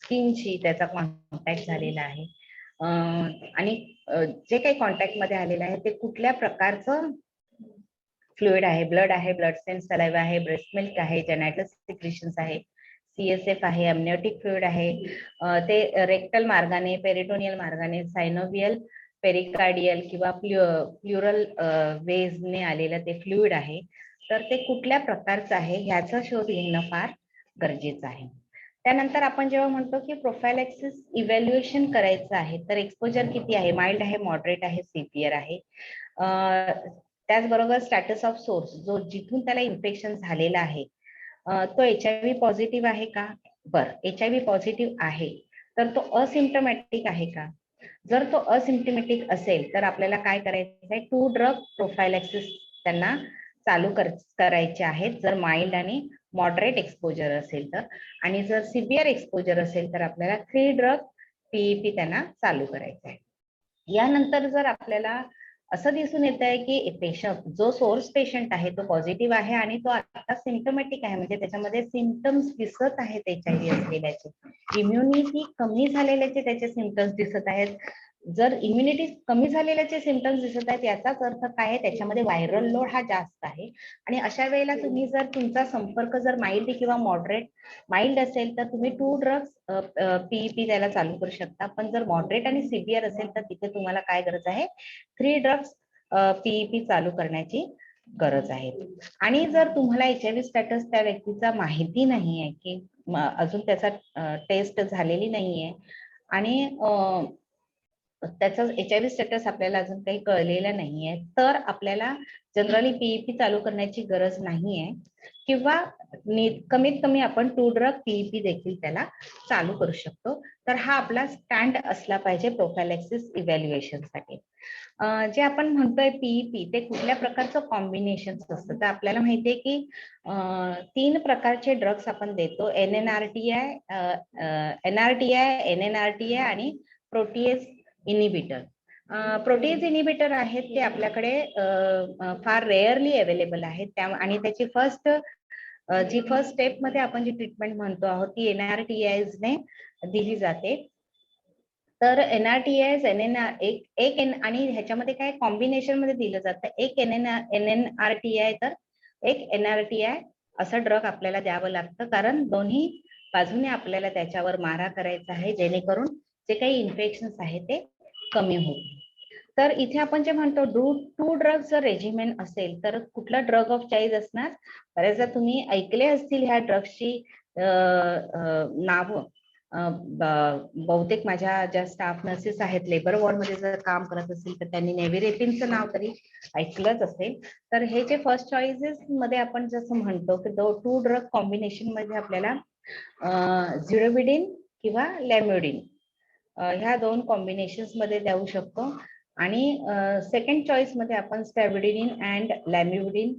स्किनशी त्याचा कॉन्टॅक्ट झालेला आहे, आणि जे काही कॉन्टॅक्ट मध्ये आलेलं आहे ते कुठल्या प्रकारचं फ्लुइड आहे, ब्लड आहे, ब्लड सेल्स, सलाइवा आहे, ब्रेस्ट मिल्क आहे, जेनायटल सिक्रिशन्स आहे, CSF आहे, अमनिओटिक फ्लुइड आहे, ते रेक्टल मार्गाने, पेरिटोनियल मार्गाने, सायनोवियल, पेरिकार्डियल किंवा प्लुरल वेजने आलेलं ते फ्लुइड आहे. तर ते कुठल्या प्रकारचं आहे ह्याचा शोध घेणं फार गरजेचं आहे. त्यानंतर आपण जेव्हा म्हणतो की प्रोफायलॅक्सिस इव्हॅल्युएशन करायचं आहे तर एक्सपोजर किती आहे, माइल्ड आहे, मॉडरेट आहे, सिव्हिअर आहे, त्याचबरोबर स्टॅटस ऑफ सोर्स, जो जिथून त्याला इन्फेक्शन झालेला आहे तो HIV पॉझिटिव्ह आहे का. HIV पॉझिटिव्ह आहे तर तो असिम्प्टोमॅटिक आहे का. जर तो असिम्प्टोमॅटिक असेल तर आपल्याला काय करायचं आहे, 2 ड्रग प्रोफायलॅक्सिस त्यांना चालू करायचे आहेत जर माइल्ड आणि मॉडरेट एक्सपोजर असेल तर, आणि जर सिव्हिअर एक्सपोजर असेल तर आपल्याला 3 ड्रग PEP त्यांना चालू करायचं आहे. यानंतर जर आपल्याला असं दिसून येत आहे की पेशंट, जो सोर्स पेशंट आहे तो पॉझिटिव्ह आहे आणि तो आता सिम्प्टोमॅटिक आहे, म्हणजे त्याच्यामध्ये सिम्पटम्स दिसत आहेत HIV असलेल्याचे, इम्युनिटी कमी झालेल्याचे त्याचे सिम्पटम्स दिसत आहेत. जर इम्युनिटी कमी झालेल्याचे सिम्पटम्स दिसत आहेत याचाच अर्थ काय आहे, त्याच्यामध्ये व्हायरल लोड हा जास्त आहे. आणि अशा वेळेला तुम्ही जर तुमचा संपर्क जर माइल्ड किंवा मॉडरेट, माइल्ड असेल तर तुम्ही 2 ड्रग्स PEP त्याला चालू करू शकता, पण जर मॉडरेट आणि सिव्हिअर असेल तर तिथे तुम्हाला काय गरज आहे, 3 ड्रग्स PEP चालू करण्याची गरज आहे. आणि जर तुम्हाला HIV स्टॅटस त्या व्यक्तीचा माहिती नाहीये की अजून त्याचा टेस्ट झालेली नाहीये आणि त्याचा HIV स्टेटस आपल्याला अजून काही कळलेलं नाहीये तर आपल्याला जनरली PEP चालू करण्याची गरज नाहीये, किंवा कमीत कमी आपण 2 ड्रग PEP देखील त्याला चालू करू शकतो. तर हा आपला स्टँड असला पाहिजे प्रोफायलॅक्सिस इव्हॅल्युएशन साठी. जे आपण म्हणतोय PEP ते कुठल्या प्रकारचं कॉम्बिनेशन असतं, तर आपल्याला माहितीये की 3 प्रकारचे ड्रग्स आपण देतो, NNRTI, NNRTI आणि प्रोटीएज इनिबिटर. प्रोटीएज इनिबिटर आहेत ते आपल्याकडे फार रेअरली अवेलेबल आहेत त्या, आणि त्याची फर्स्ट स्टेप मध्ये आपण जी ट्रीटमेंट म्हणतो आहोत ती NRTIs ने दिली जाते. तर NRTIs एक आणि ह्याच्यामध्ये काय कॉम्बिनेशन मध्ये दिलं जातं, एक NNRTI तर एक NRTI असं ड्रग आपल्याला द्यावं लागतं, कारण दोन्ही बाजूने आपल्याला त्याच्यावर मारा करायचा आहे जेणेकरून जे काही इन्फेक्शन आहे ते कमी होईल. तर इथे आपण जे म्हणतो टू ड्रग जर रेजिमेन असेल तर कुठला ड्रग ऑफ चॉईस असणार? बऱ्याचदा तुम्ही ऐकले असतील ह्या ड्रग्सची नावं. बहुतेक माझ्या ज्या स्टाफ नर्सेस आहेत लेबर वॉर्डमध्ये जर काम करत असतील तर त्यांनी नेव्हिरेपिनचं नाव तरी ऐकलंच असेल. तर हे जे फर्स्ट चॉईसेस मध्ये आपण जसं म्हणतो की टू ड्रग कॉम्बिनेशन मध्ये आपल्याला झिडोविडिन किंवा लॅम्युडिन ह्या 2 कॉम्बिनेशन्स मध्ये देऊ शकतो. आणि सेकंड चॉईस मध्ये आपण स्टॅबिडिन अँड लॅम्युडिन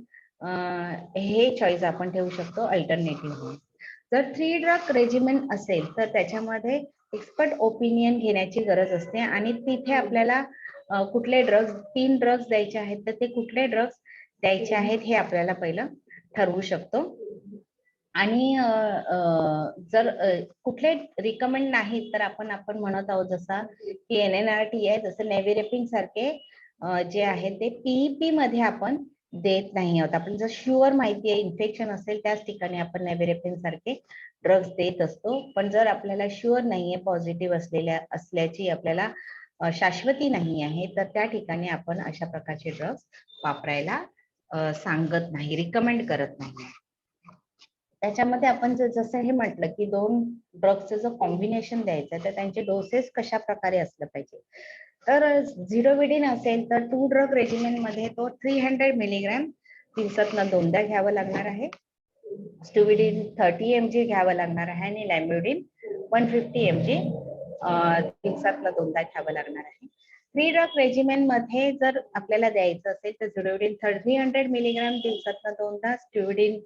हे चॉईस आपण ठेवू शकतो अल्टरनेटिव्ह. जर 3 ड्रग रेजिमेन असेल तर त्याच्यामध्ये एक्सपर्ट ओपिनियन घेण्याची गरज असते आणि तिथे आपल्याला कुठले ड्रग्स 3 ड्रग्स द्यायचे आहेत तर ते कुठले ड्रग्स द्यायचे आहेत हे आपल्याला पहिलं ठरवू शकतो. आणि जर कुठले रिकमेंड नाहीत तर आपण म्हणत आहोत जसा की NNRT आहे, जसं नेव्हिरेपिन सारखे जे आहे ते PEP मध्ये आपण देत नाही आहोत. आपण जर शुअर माहिती आहे इन्फेक्शन असेल त्याच ठिकाणी आपण नेव्हिरेपिन सारखे ड्रग्स देत असतो. पण जर आपल्याला शुअर नाहीये पॉझिटिव्ह असल्याची आपल्याला शाश्वती नाही आहे तर त्या ठिकाणी आपण अशा प्रकारचे ड्रग्स वापरायला सांगत नाही, रिकमेंड करत नाही. त्याच्यामध्ये आपण जसं हे म्हटलं की 2 ड्रग्सचं जर कॉम्बिनेशन द्यायचं तर त्यांचे डोसेस कशा प्रकारे असलं पाहिजे. तर झिडोविडिन असेल तर 2 ड्रग रेजिमेन मध्ये तो 300 मिलीग्रॅम दिवसातनं 2दा घ्यावं लागणार आहे. स्टुविडिन 30 mg घ्यावं लागणार आहे आणि लॅम्युडिन 150 mg दिवसातनं 2दा घ्यावं लागणार आहे. 3 ड्रग रेजिमेन मध्ये जर आपल्याला द्यायचं असेल तर झिडोविडिन 300 मिलीग्रॅम दिवसातनं 2दा, stavudine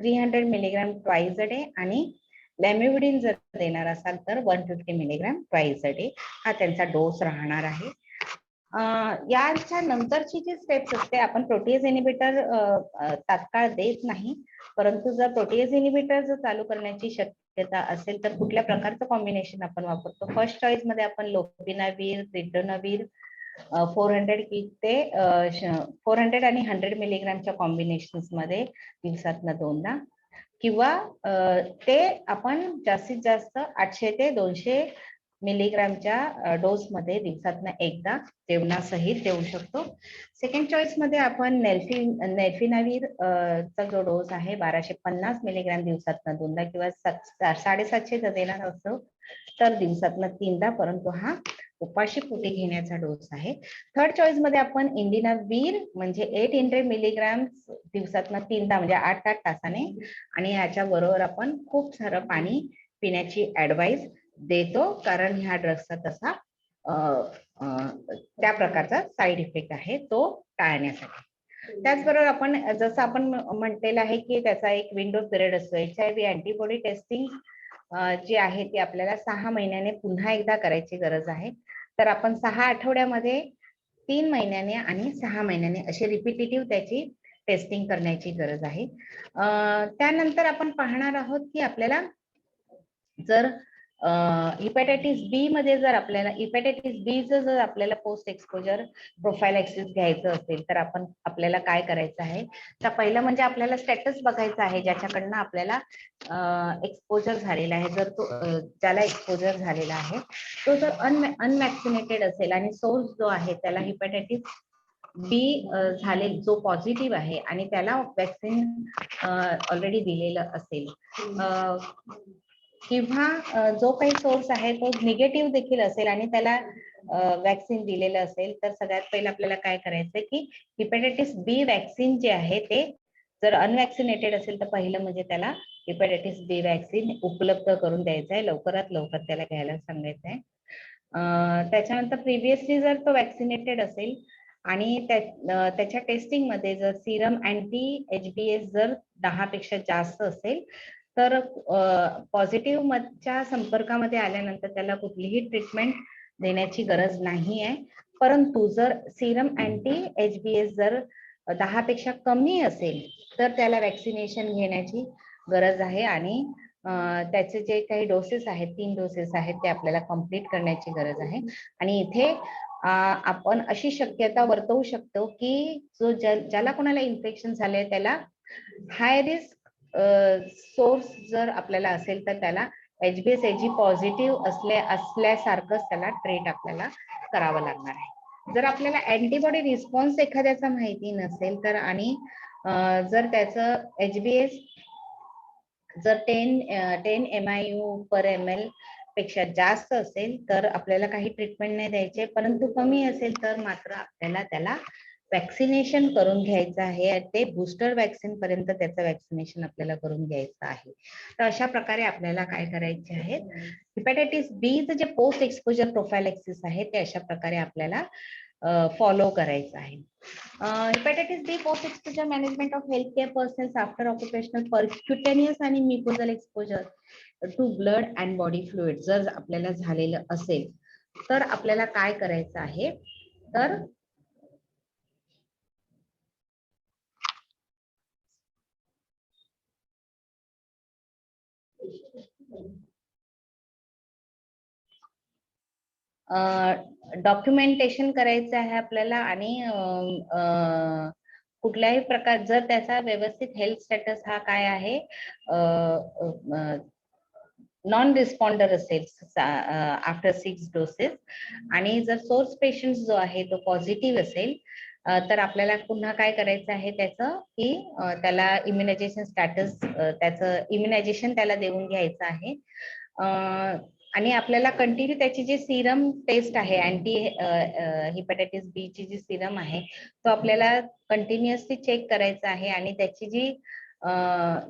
300 milligram twice a day आणि लॅम्युडिन जर देणार असाल तर 150 मिलीग्रॅम ट्वाइस अ डे हा त्यांचा डोस राहणार आहे. याच्या नंतरची जी स्टेप्स असते आपण प्रोटीएज इनिबिटर तात्काळ देत नाही, परंतु जर प्रोटीएज इनिबिटर जर चालू करण्याची शक्यता असेल तर कुठल्या प्रकारचं कॉम्बिनेशन आपण वापरतो. फर्स्ट चॉईस मध्ये आपण लोपिनावीर, प्रिडोनावीर 400 ते 400 आणि 100 मिलीग्रामच्या कॉम्बिनेशन्स मध्ये दिवसातनं 2दा किंवा ते आपण जास्तीत जास्त 800 ते 200 मिलीग्रामच्या डोस मध्ये दिवसातनं 1दा जेवणासहित देऊ शकतो. सेकंड चॉईस मध्ये आपण नेल्फिनावीर चा जो डोस आहे 1250 मिलीग्राम दिवसातनं 2दा किंवा 750 जर देणार असतो तर दिवसातनं 3दा, परंतु हा उपाशी पोटी घेण्याचा डोस आहे. थर्ड चॉईस मध्ये आपण इंडिनावीर म्हणजे 800 मिलीग्राम दिवसातनं 3दा म्हणजे 8 तासाने आणि याच्या बरोबर आपण खूप सारं पाणी पिण्याची ऍडवाइस देतो, कारण ह्या ड्रग्सचा तसा त्या प्रकारचा साईड इफेक्ट आहे तो टाळण्यासाठी. त्याचबरोबर आपण जसं आपण म्हटलेलं आहे की त्याचा एक विंडो पिरियड असतो. HIV अँटीबॉडी टेस्टिंग जी आहे ती आपल्याला 6 महिन्याने पुन्हा एकदा करायची गरज आहे. तर आपण 6 आठवड्यामध्ये 3 महिन्याने आणि 6 महिन्याने अशी रिपिटेटिव्ह त्याची टेस्टिंग करण्याची गरज आहे. त्यानंतर आपण पाहणार आहोत की आपल्याला जर हिपॅटायटिस बी मध्ये जर आपल्याला हिपॅटायटिस बी जर आपल्याला पोस्ट एक्सपोजर प्रोफायलॅक्सिस घ्यायचं असेल तर आपल्याला काय करायचं आहे. तर पहिलं म्हणजे आपल्याला स्टेटस बघायचं आहे ज्याच्याकडनं आपल्याला एक्सपोजर झालेला आहे. जर तो ज्याला एक्सपोजर झालेला आहे तो जर अनवॅक्सिनेटेड असेल आणि सोर्स जो आहे त्याला हिपॅटायटिस बी झाले जो पॉझिटिव्ह आहे आणि त्याला वॅक्सिन ऑलरेडी दिलेलं असेल किंवा जो काही सोर्स आहे तो निगेटिव्ह देखील असेल आणि त्याला वॅक्सिन दिलेलं असेल तर सगळ्यात पहिलं आपल्याला काय करायचंय की हिपॅटायटिस बी वॅक्सिन जे आहे ते जर अनवॅक्सिनेटेड असेल तर पहिलं म्हणजे त्याला हिपॅटायटिस बी वॅक्सिन उपलब्ध करून द्यायचं आहे, लवकरात लवकर त्याला घ्यायला सांगायचं आहे. त्याच्यानंतर प्रिव्हियसली जर तो वॅक्सिनेटेड असेल आणि त्याच्या टेस्टिंग मध्ये जर सिरम अँटी HBs जर 10 पेक्षा जास्त असेल तर पॉझिटिव्हच्या संपर्कामध्ये आल्यानंतर त्याला कुठलीही ट्रीटमेंट देण्याची गरज नाही आहे. परंतु जर सिरम अँटी HBs जर 10 पेक्षा कमी असेल तर त्याला वॅक्सिनेशन घेण्याची गरज आहे आणि त्याचे जे काही डोसेस आहेत 3 डोसेस आहेत ते आपल्याला कंप्लीट करण्याची गरज आहे. आणि इथे आपण अशी शक्यता वर्तवू शकतो की जो ज्याला कोणाला इन्फेक्शन झाले त्याला हाय रिस्क सोर्स जर आपल्याला असेल तर त्याला HBsAg पॉझिटिव्ह असल्यासारखंच त्याला ट्रीट आपल्याला करावं लागणार आहे. जर आपल्याला अँटीबॉडी रिस्पॉन्स एखाद्याचा माहिती नसेल तर आणि जर त्याचं HbS जर 10 MIU/ml पेक्षा जास्त असेल तर आपल्याला काही ट्रीटमेंट नाही द्यायचे, परंतु कमी असेल तर मात्र आपल्याला त्याला वॅक्सिनेशन करून घ्यायचं आहे. ते बूस्टर वॅक्सिन पर्यंत त्याचं वॅक्सिनेशन आपल्याला करून घ्यायचं आहे. तर अशा प्रकारे आपल्याला काय करायचे आहे, hepatitis B J post exposure प्रोफायलॅक्सिस आहे ते अशा प्रकारे आपल्याला फॉलो करायचं आहे. Hepatitis B post exposure management of health care personnels after occupational percutaneous आणि mucosal exposure to blood and body fluid जर आपल्याला झालेलं असेल तर आपल्याला काय करायचं आहे, तर डॉक्युमेंटेशन करायचं आहे आपल्याला आणि कुठल्याही प्रकार जर त्याचा व्यवस्थित हेल्थ स्टेटस हा काय आहे नॉन रिस्पॉन्डर असेल आफ्टर 6 डोसेस आणि जर सोर्स पेशंट जो आहे तो पॉझिटिव्ह असेल तर आपल्याला पुन्हा काय करायचं आहे त्याचं की त्याला इम्युनायझेशन स्टॅटस त्याचं इम्युनायझेशन त्याला देऊन घ्यायचं आहे आणि आपल्याला कंटिन्यू त्याची जी सिरम टेस्ट आहे अँटी हेपॅटायटिस बी ची जी सिरम आहे तो आपल्याला कंटिन्युअसली चेक करायचा आहे आणि त्याची जी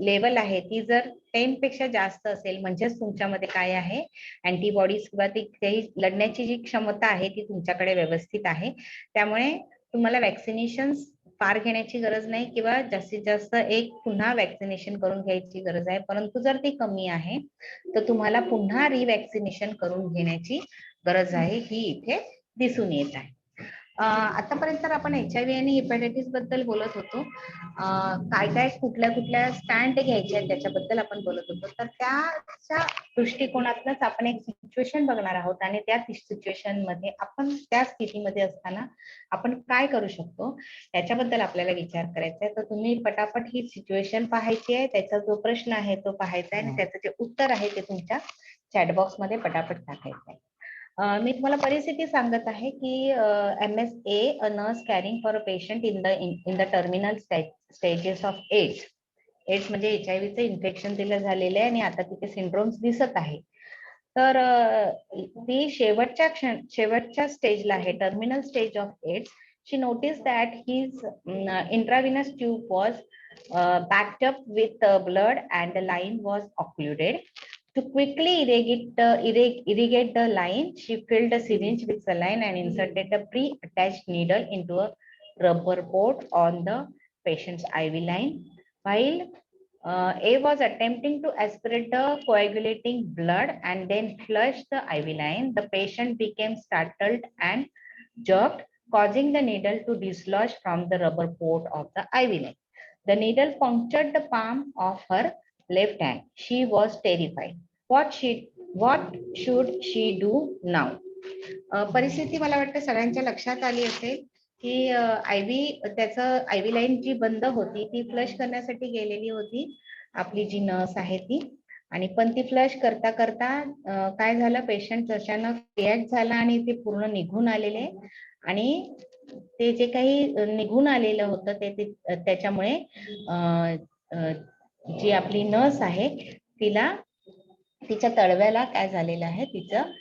लेवल आहे ती जर 10 पेक्षा जास्त असेल म्हणजेच तुमच्यामध्ये काय आहे अँटीबॉडीज किंवा ती लढण्याची जी क्षमता आहे ती तुमच्याकडे व्यवस्थित आहे. त्यामुळे तुम्हाला वॅक्सिनेशन फार घेण्याची गरज नाही किंवा जास्तीत जास्त एक पुन्हा वॅक्सिनेशन करून घ्यायची गरज आहे, परंतु जर ती कमी आहे तर तुम्हाला पुन्हा रिवॅक्सिनेशन करून घेण्याची गरज आहे ही इथे दिसून येत आहे. आतापर्यंत आपण HIV आणि हेपॅटायटिस बद्दल बोलत होतो. काय काय कुठल्या स्टँड घ्यायचे आहेत त्याच्याबद्दल आपण बोलत होतो. तर त्याच्या दृष्टिकोनातूनच आपण एक सिच्युएशन बघणार आहोत आणि त्या सिच्युएशन मध्ये आपण त्या स्थितीमध्ये असताना आपण काय करू शकतो याच्याबद्दल आपल्याला विचार करायचा आहे. तर तुम्ही पटापट ही सिच्युएशन पाहायची आहे, त्याचा जो प्रश्न आहे तो पाहायचा आहे आणि त्याचं जे उत्तर आहे ते तुमच्या चॅटबॉक्स मध्ये पटापट टाकायचं आहे. मी तुम्हाला परिस्थिती सांगत आहे की MSA a nurse caring for a patient in the terminal stages of AIDS म्हणजे HIV चं इन्फेक्शन तिला झालेलं आहे आणि आता तिथे सिंड्रोम्स दिसत आहे. तर ती शेवटच्या स्टेजला आहे, terminal stage of AIDS. She notice that his intravenous tube was backed up with blood and the line was occluded. To quickly irrigate the line, she filled a syringe with saline and inserted a pre-attached needle into a rubber port on the patient's IV line. While A was attempting to aspirate the coagulating blood and then flush the IV line, the patient became startled and jerked, causing the needle to dislodge from the rubber port of the IV line. The needle punctured the palm of her left hand. She was terrified. What should she do now? परिस्थिती मला वाटतं सगळ्यांच्या लक्षात आली असेल की त्याचं IV line जी बंद होती ती फ्लश करण्यासाठी गेलेली होती आपली जी नर्स आहे ती, आणि पण ती फ्लश करता करता काय झालं, पेशंट अचानक रिॲक्ट झाला आणि ते पूर्ण निघून आलेले आणि ते जे काही निघून आलेलं होतं ते त्याच्यामुळे जी आपली नर्स आहे तिच्या तळव्याला काय झालेलं आहे, तिचं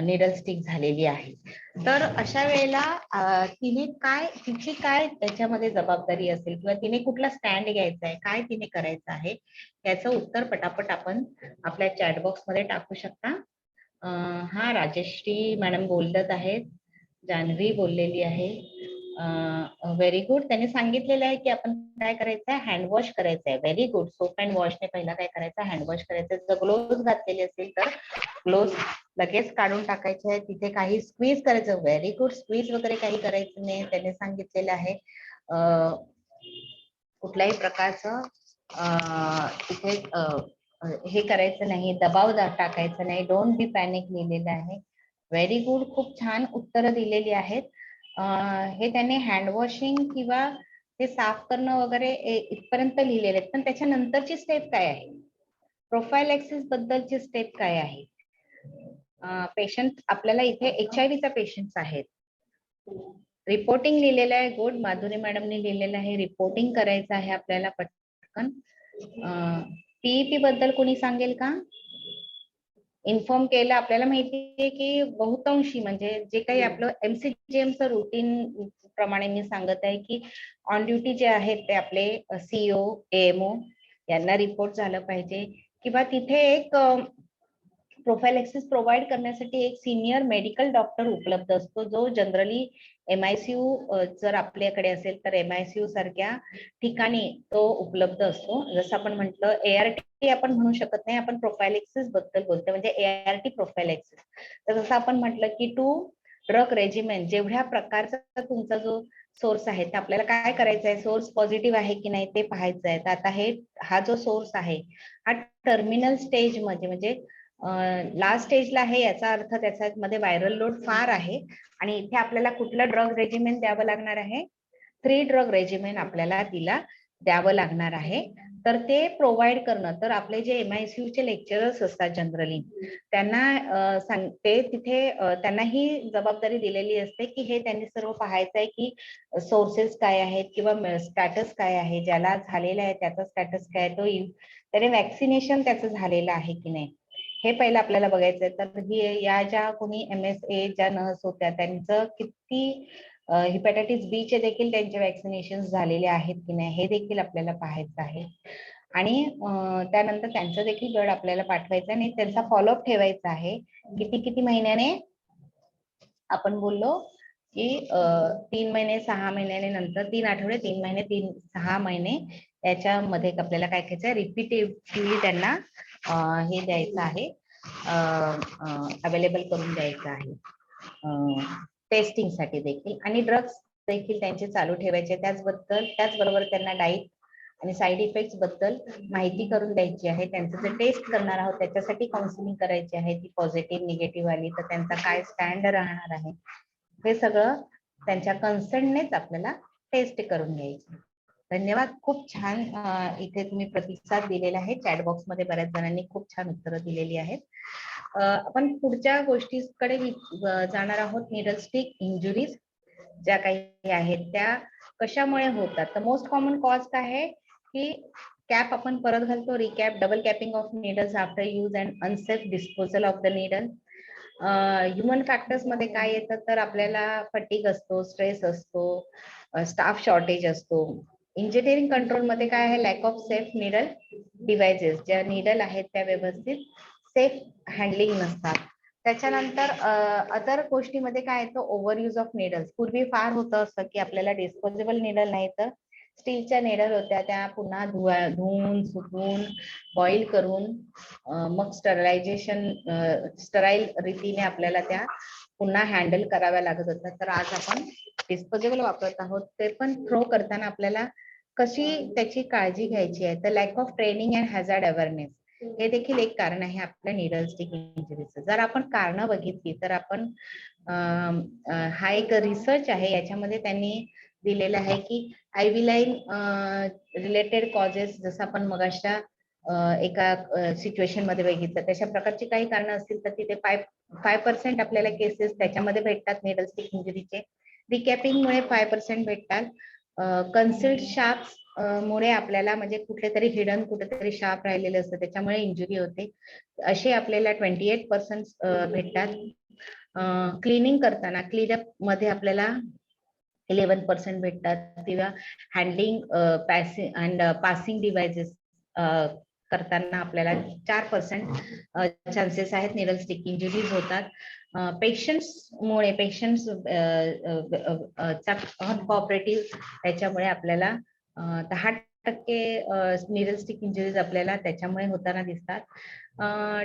निडल स्टिक झालेली आहे. तर अशा वेळेला तिची काय त्याच्यामध्ये जबाबदारी असेल किंवा तिने कुठला स्टँड घ्यायचा आहे, काय तिने करायचं आहे याचं उत्तर पटापट आपण आपल्या चॅटबॉक्स मध्ये टाकू शकता. हा राजश्री मॅडम बोलत आहेत, जान्हवी बोललेली आहे. Very good. त्यांनी सांगितलेलं आहे की आपण काय करायचं आहे, हँडवॉश करायचं आहे. Very good. सोप अँड वॉशने पहिला काय करायचं, हँडवॉश करायचं. जर ग्लोव्ज घातलेले असेल तर ग्लोव्ज लगेच काढून टाकायचे आहे. तिथे काही स्क्वीज करायचं. Very good. स्क्वीज वगैरे काही करायचं नाही, त्यांनी सांगितलेलं आहे. कुठल्याही प्रकारचं तिथे हे करायचं नाही, दबाव टाकायचं नाही. डोंट बी पॅनिक लिहिलेलं आहे. Very good. खूप छान उत्तरं दिलेली आहेत. हे त्याने हँड वॉशिंग किंवा ते साफ करणं वगैरे इथपर्यंत लिहिलेले आहेत, पण त्याच्यानंतरची स्टेप काय आहे, प्रोफायलॅक्सिस बद्दलची स्टेप काय आहे. पेशंट आपल्याला इथे HIV चा पेशंट्स आहेत रिपोर्टिंग लिहिलेलं आहे. गुड, माधुरी मॅडमने लिहिलेलं आहे. रिपोर्टिंग करायचं आहे आपल्याला पटकन. पीईपी बद्दल कोणी सांगेल का? इन्फॉर्म केलं. आपल्याला माहिती आहे की बहुतांशी म्हणजे जे काही आपलं एमसीजीएमचं रुटीन प्रमाणे मी सांगत आहे की ऑन ड्युटी जे आहेत ते आपले सीओ एएमओ यांना रिपोर्ट झालं पाहिजे किंवा तिथे एक प्रोफायलेक्सिस प्रोव्हाइड करण्यासाठी एक सिनियर मेडिकल डॉक्टर उपलब्ध असतो, जो जनरली MICU जर आपल्याकडे असेल तर MICU सारख्या ठिकाणी तो उपलब्ध असतो. जसं आपण म्हटलं ART आपण म्हणू शकत नाही, आपण प्रोफायलेक्सिस बद्दल बोलतो, म्हणजे ART प्रोफायलेक्सिस. तर जसं आपण म्हटलं की टू ड्रग रेजिमेंट, जेवढ्या प्रकारचा तुमचा जो सोर्स आहे तर आपल्याला काय करायचं आहे, सोर्स पॉझिटिव्ह आहे की नाही ते पाहायचं आहे. तर आता हा जो सोर्स आहे हा टर्मिनल स्टेज मध्ये म्हणजे लास्ट स्टेजला आहे, याचा अर्थ त्याच्यामध्ये व्हायरल लोड फार आहे आणि इथे आपल्याला कुठलं ड्रग रेजिमेंट द्यावं लागणार आहे, 3 ड्रग रेजिमेंट आपल्याला तिला द्यावं लागणार आहे. तर ते प्रोव्हाइड करणं, तर आपले जे MICU चे लेक्चरर्स असतात जनरली त्यांना सांगते तिथे त्यांना ही जबाबदारी दिलेली असते की हे त्यांनी सर्व पाहायचं आहे की सोर्सेस काय आहेत किंवा स्टॅटस काय आहे, ज्याला झालेला आहे त्याचा स्टॅटस काय, तो त्याने वॅक्सिनेशन त्याचं झालेलं आहे की नाही हे पहिलं आपल्याला बघायचंय. तर या ज्या कोणी MSA ज्या नर्स होत्या त्यांचं किती हिपॅटायटिस बी चे देखील त्यांचे वॅक्सिनेशन झालेले आहेत की नाही हे देखील आपल्याला पाहायचं आहे. आणि त्यानंतर त्यांचं देखील ब्लड आपल्याला पाठवायचं आणि त्यांचा फॉलोअप ठेवायचा आहे. किती महिन्याने आपण बोललो की 3 महिने 6 महिन्याने, नंतर 3 आठवडे 3 महिने 6 महिने याच्यामध्ये आपल्याला काय करायचं, रिपीटेटिव्हली त्यांना हे द्यायचं आहे, अवेलेबल करून द्यायचं आहे टेस्टिंग साठी देखील. आणि ड्रग्स देखील त्यांचे चालू ठेवायचे. त्याचबरोबर त्यांना डाईट आणि साईड इफेक्ट बद्दल माहिती करून द्यायची आहे. त्यांचं जे टेस्ट करणार आहोत त्याच्यासाठी काउन्सिलिंग करायची आहे, ती पॉझिटिव्ह निगेटिव्ह आली तर त्यांचा काय स्टँड राहणार आहे, हे सगळं त्यांच्या कन्सर्ननेच आपल्याला टेस्ट करून घ्यायची. धन्यवाद. खूप छान इथे तुम्ही प्रतिसाद दिलेला आहे. चॅट बॉक्स मध्ये बऱ्याच जणांनी खूप छान उत्तरं दिलेली आहेत. आपण पुढच्या गोष्टीकडे जाणार आहोत. निडल स्टिक इंजुरीज ज्या काही आहेत त्या कशामुळे होतात. तर मोस्ट कॉमन कॉज काय आहे की कॅप आपण परत घालतो, recap, double capping of needles after use and unsafe disposal of the needle. Human factors मध्ये काय येतं तर आपल्याला फटीग असतो, स्ट्रेस असतो, स्टाफ शॉर्टेज असतो. इंजिनिअरिंग कंट्रोल मध्ये काय आहे, lack of safe needle devices, ज्या नीडल आहेत त्या व्यवस्थित सेफ हँडलिंग नसतात. त्याच्यानंतर अदर गोष्टीमध्ये काय येतं, ओव्हर यूज ऑफ नीडल्स. पूर्वी फार होतं असं की आपल्याला डिस्पोजेबल नीडल नाही तर स्टीलच्या नीडल होत्या, त्या पुन्हा धुवून सुकवून बॉईल करून मग स्टराईल रीतीने आपल्याला त्या पुन्हा हँडल कराव्या लागत होत्या. तर आज आपण डिस्पोजेबल वापरत आहोत, ते पण थ्रो करताना आपल्याला कशी त्याची काळजी घ्यायची आहे. तर lack of training and hazard awareness हे देखील एक कारण आहे आपल्या निडल स्टिक इंजुरीचं. जर आपण कारणं बघितली तर आपण हा एक रिसर्च आहे, याच्यामध्ये त्यांनी दिलेलं आहे की IV लाईन रिलेटेड कॉजेस, जसं आपण मगाशा एका सिच्युएशन मध्ये बघितलं तशा प्रकारची काही कारणं असतील तर तिथे 5% आपल्याला केसेस त्याच्यामध्ये भेटतात निडल स्टिक इंजुरीचे. रिकॅपिंग मुळे 5% भेटतात. कन्सिल्ड शार्प्स मुळे आपल्याला म्हणजे कुठले तरी हिडन कुठेतरी शार्प राहिलेले असतं त्याच्यामुळे इंजुरी होते, असे आपल्याला 28% भेटतात. क्लिनिंग करताना क्लीनअप मध्ये आपल्याला 11% भेटतात किंवा हँडलिंग पॅसिंग अँड पासिंग डिव्हाइसेस करताना आपल्याला 4% चान्सेस आहेत निडल स्टिक इंजुरीज होतात. पेशंट्समुळे कोऑपरेटिव्ह त्याच्यामुळे आपल्याला 10% निडल स्टिक इंजुरीज आपल्याला त्याच्यामुळे होताना दिसतात.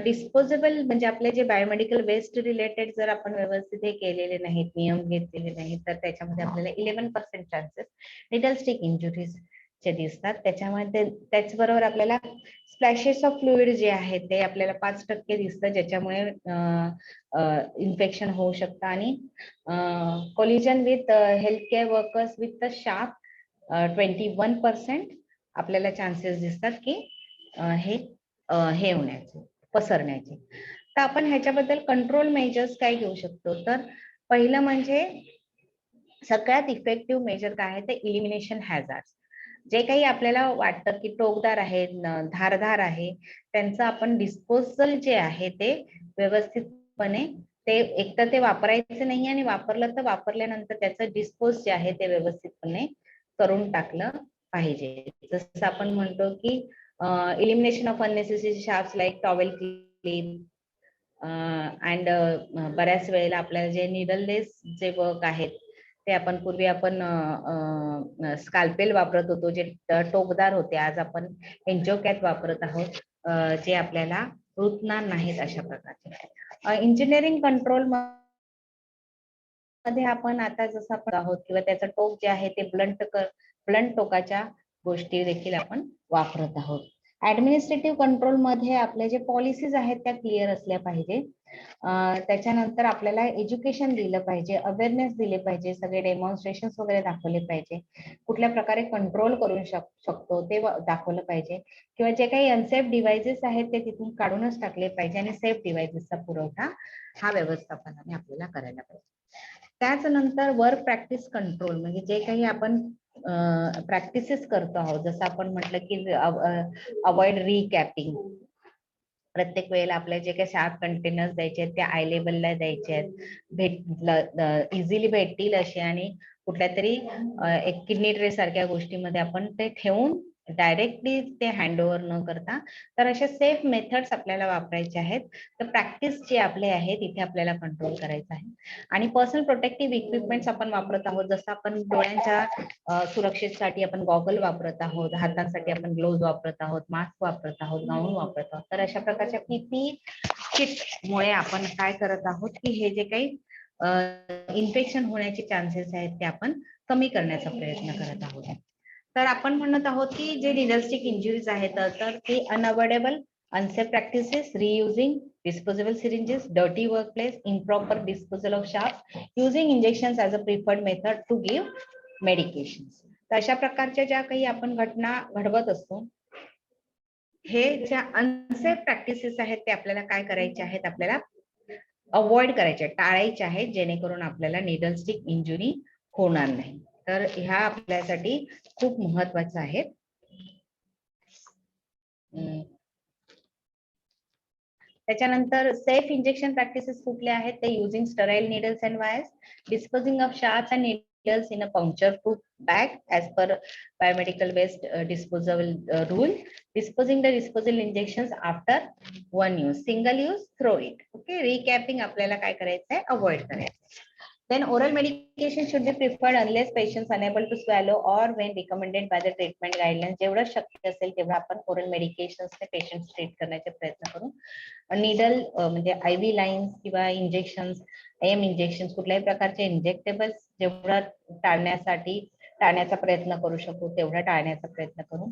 डिस्पोजेबल म्हणजे आपले जे बायोमेडिकल वेस्ट रिलेटेड जर आपण व्यवस्थित हे केलेले नाहीत, नियम घेतलेले नाहीत, तर त्याच्यामध्ये आपल्याला 11% चान्सेस निडल स्टिक इंजुरीज चे दिसतात. त्याच्यामध्ये त्याचबरोबर आपल्याला स्प्लॅशेस ऑफ फ्लुइड जे आहे ते आपल्याला 5% दिसतं, ज्याच्यामुळे इन्फेक्शन होऊ शकतं. आणि collision with health care workers with the sharp 21% आपल्याला चान्सेस दिसतात की हे होण्याचे, पसरण्याचे. तर आपण ह्याच्याबद्दल कंट्रोल मेजर्स काय घेऊ शकतो, तर पहिलं म्हणजे सगळ्यात इफेक्टिव्ह मेजर काय आहे ते इलिमिनेशन हॅझार्ड. जे काही आपल्याला वाटतं की टोकदार आहे, धारदार आहे, त्यांचं आपण डिस्पोजल जे आहे ते व्यवस्थितपणे ते एकतर ते वापरायचं नाही आणि वापरलं तर वापरल्यानंतर त्याचं डिस्पोज जे आहे ते व्यवस्थितपणे करून टाकलं पाहिजे. जसं आपण म्हणतो की elimination of unnecessary sharps like towel clean and बऱ्याच वेळेला आपल्याला जे निडललेस जे वर्क आहेत ते आपण पूर्वी आपण स्काल्पेल वापरत होतो जे टोकदार होते, आज आपण एन्जोकॅट वापरत आहोत जे आपल्याला रुतणार नाहीत अशा प्रकारचे. इंजिनिअरिंग कंट्रोल मध्ये आपण आता जसं आपण आहोत किंवा त्याचं टोक जे आहे ते ब्लंट टोकाच्या गोष्टी देखील आपण वापरत आहोत. ऍडमिनिस्ट्रेटिव्ह कंट्रोल मध्ये आपल्या जे पॉलिसीज आहेत त्या क्लिअर असल्या पाहिजे. त्याच्यानंतर आपल्याला एज्युकेशन दिलं पाहिजे, अवेअरनेस दिले पाहिजे, सगळे डेमॉन्स्ट्रेशन्स वगैरे दाखवले पाहिजे, कुठल्या प्रकारे कंट्रोल करू शकतो ते दाखवलं पाहिजे, किंवा जे काही अनसेफ डिव्हाइसेस आहेत ते तिथून काढूनच टाकले पाहिजे आणि सेफ डिव्हाइसेसचा पुरवठा हा व्यवस्थापनाने आपल्याला करायला पाहिजे. त्याच्यानंतर वर्क प्रॅक्टिस कंट्रोल म्हणजे जे काही आपण प्रॅक्टिसेस करतो आहोत, जसं आपण म्हटलं की अवॉइड रिकॅपिंग. प्रत्येक वेळेला आपल्याला जे काही शार्प कंटेनर्स द्यायचे आहेत त्या आय लेवलला द्यायचे आहेत, इझिली भेटतील असे, आणि कुठल्या तरी एक किडनी ट्रे सारख्या गोष्टीमध्ये आपण ते ठेवून डायरेक्टली ते हँडओव्हर न करता, तर अशा सेफ मेथड्स आपल्याला वापरायचे आहेत. तर प्रॅक्टिस जे आपले आहे तिथे आपल्याला कंट्रोल करायचं आहे. आणि पर्सनल प्रोटेक्टिव्ह इक्विपमेंट्स आपण वापरत आहोत, जसं आपण डोळ्यांच्या सुरक्षेसाठी आपण गॉगल वापरत आहोत, हातांसाठी आपण ग्लोव्ज वापरत आहोत, मास्क वापरत आहोत, गाऊन वापरत आहोत. तर अशा प्रकारच्या पीपीई किटमुळे आपण काय करत आहोत की हे जे काही इन्फेक्शन होण्याचे चान्सेस आहेत ते आपण कमी करण्याचा प्रयत्न करत आहोत. तर आपण म्हणत आहोत की जे रिनल्स्टिक इंजुरीज आहेत तर ते unavoidable unsafe practices, reusing disposable syringes, dirty workplace, improper disposal of sharps, using injections as a preferred method to give medications. तर अशा प्रकारच्या ज्या काही आपण घटना घडवत असतो, हे ज्या अनसेफ प्रॅक्टिसेस आहेत ते आपल्याला काय करायचे आहेत, आपल्याला अवॉइड करायचे, टाळायचे आहेत, जेणेकरून आपल्याला निडल स्टिक इंजुरी होणार नाही. तर ह्या आपल्यासाठी खूप महत्वाचं आहे. त्याच्यानंतर सेफ इंजेक्शन प्रॅक्टिसेस कुठले आहेत ते using Sterlite needles and wires, disposing of sharps and needles in a puncture proof bag as per biomedical waste disposal rule, disposing the disposal injections after one use, single use, throw it. Okay, recapping आपल्याला काय करायचं आहे, avoid करायचं. Then oral medication should be preferred unless patients unable to swallow or when recommended by the treatment guidelines. जेवढं शक्य असेल तेवढं आपण ओरल मेडिकेशन्स ते पेशंट्स ट्रीट करण्याचे प्रयत्न करू. नीडल म्हणजे IV लाईन्स किंवा इंजेक्शन्स, एम इंजेक्शन्स, कुठल्याही प्रकारचे इंजेक्टेबल्स जेवढं टाळण्याचा प्रयत्न करू शकू तेवढा टाळण्याचा प्रयत्न करू.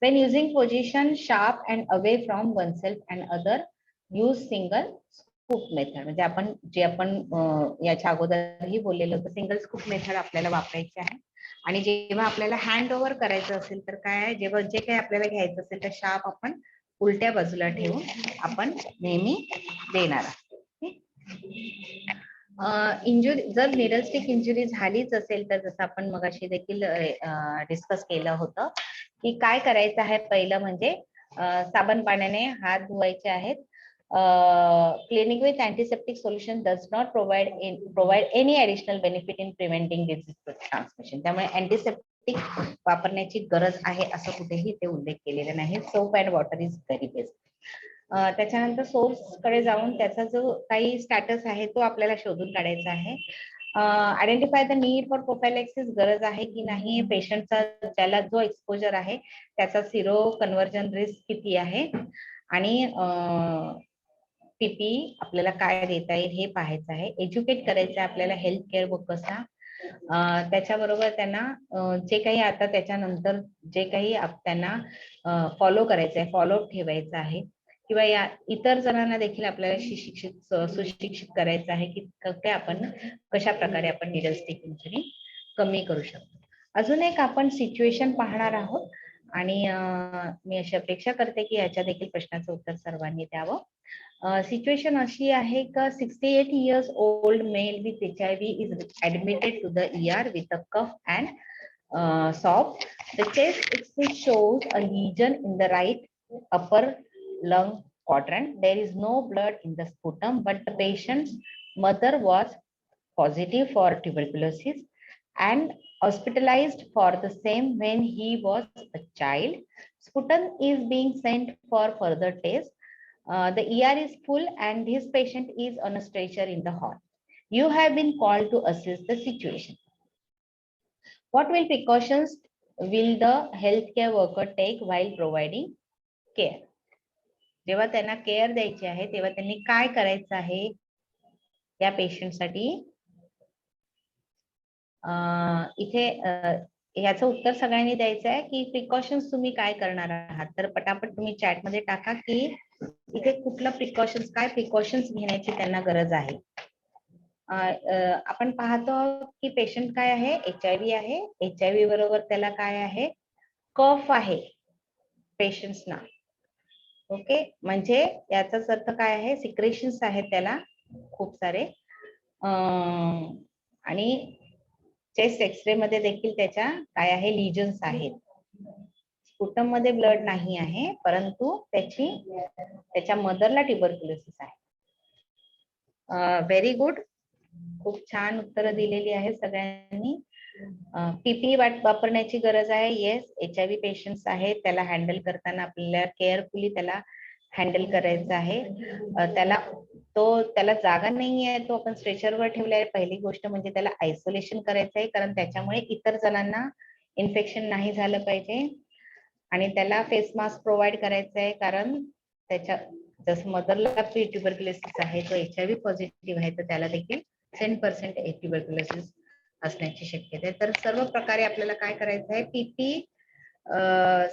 When using position sharp and away from oneself and other, use single scoop method. म्हणजे आपण याच्या अगोदरही बोललेलं होतं, सिंगल स्कूप मेथड आपल्याला वापरायची आहे. आणि जेव्हा आपल्याला हँड ओव्हर करायचं असेल तर काय आहे, जेव्हा जे काही आपल्याला घ्यायचं असेल तर शार्प आपण उलट्या बाजूला ठेवून आपण नेहमी देणार आहोत. इंजुरी जर निडल स्टिक इंजुरी झालीच असेल तर जसं आपण मगाशी देखील डिस्कस केलं होतं की काय करायचं आहे, पहिलं म्हणजे साबण पाण्याने हात धुवायचे आहेत. Cleaning with antiseptic solution does not provide any additional benefit in preventing disease transmission. त्यामुळे अँटीसेप्टिक वापरण्याची गरज आहे असं कुठेही ते उल्लेख केलेला नाही. Soap and water is very best. त्याच्यानंतर सोर्स कडे जाऊन त्याचा जो काही स्टॅटस आहे तो आपल्याला शोधून काढायचा आहे. आयडेंटिफाय द नीड फॉर प्रोफायलॅक्सिस, गरज आहे की नाही, पेशंटचा ज्याला जो एक्सपोजर आहे त्याचा सिरो कन्व्हर्जन रिस्क किती आहे, आणि पीपी आपल्याला काय देता येईल हे पाहायचं आहे. एज्युकेट करायचं आहे आपल्याला हेल्थ केअर वर्कर्सना. त्याच्याबरोबर त्यांना जे काही आता त्याच्यानंतर जे काही त्यांना फॉलो करायचं आहे, फॉलोअप ठेवायचं आहे, किंवा या इतर जणांना देखील आपल्याला सुशिक्षित करायचं आहे की आपण कशा प्रकारे आपण निडल स्टिक इंजुरी कमी करू शकतो. अजून एक आपण सिच्युएशन पाहणार आहोत आणि मी अशी अपेक्षा करते की याच्या देखील प्रश्नाचं उत्तर सर्वांनी द्यावं. सिच्युएशन अशी आहे का 68 years old male with HIV is admitted to the ER with a cough and sob. The chest X-ray shows a lesion in the right upper lung quadrant. There is no blood in the sputum, but the patient's mother was positive for tuberculosis and hospitalized for the same when he was a child. Sputum is being sent for further tests. The ER is full and this patient is on a stretcher in the hall. You have been called to assess the situation. What will precautions will the healthcare worker take while providing care? जेव्हा त्यांना care द्यायची आहे तेव्हा त्यांनी काय करायचं आहे या पेशंटसाठी? इथे ह्याचं उत्तर सगळ्यांनी द्यायचं आहे की प्रिकॉशन्स तुम्ही काय करणार आहात. तर पटापट तुम्ही चॅट मध्ये टाका की इथे कुठला प्रिकॉशन्स, काय प्रिकॉशन्स घेण्याची त्यांना गरज आहे. आपण पाहतो की पेशंट काय आहे, HIV आहे. HIV बरोबर त्याला काय आहे, कफ आहे पेशंट्सना. ओके, म्हणजे याचाच अर्थ काय आहे, सिक्रेशन्स आहेत त्याला खूप सारे. आणि चेस्ट एक्सरे मध्ये देखील त्याच्या काय आहे, लिजन्स आहेत. स्पुटम मध्ये ब्लड नाही आहे, परंतु त्याच्या मदरला ट्युबरक्युलोसिस आहे. व्हेरी गुड, खूप छान उत्तरं दिलेली आहेत सगळ्यांनी. PPE वापरण्याची गरज आहे. येस, HIV पेशंट्स आहेत, त्याला हँडल करताना आपल्याला केअरफुली त्याला हँडल करायचं आहे. त्याला जागा नाही आहे, तो आपण स्ट्रेचरवर ठेवला आहे. पहिली गोष्ट म्हणजे त्याला आयसोलेशन करायचं आहे, कारण त्याच्यामुळे इतर जणांना इन्फेक्शन नाही झालं पाहिजे. आणि त्याला फेस मास्क प्रोव्हाइड करायचं आहे, कारण त्याच्या जसं मदरला ट्युबरक्युलोसिस आहे, तो HIV पॉझिटिव्ह आहे, तर त्याला देखील 10% ट्युबरक्युलोसिस असण्याची शक्यता आहे. तर सर्व प्रकारे आपल्याला काय करायचं आहे, PPE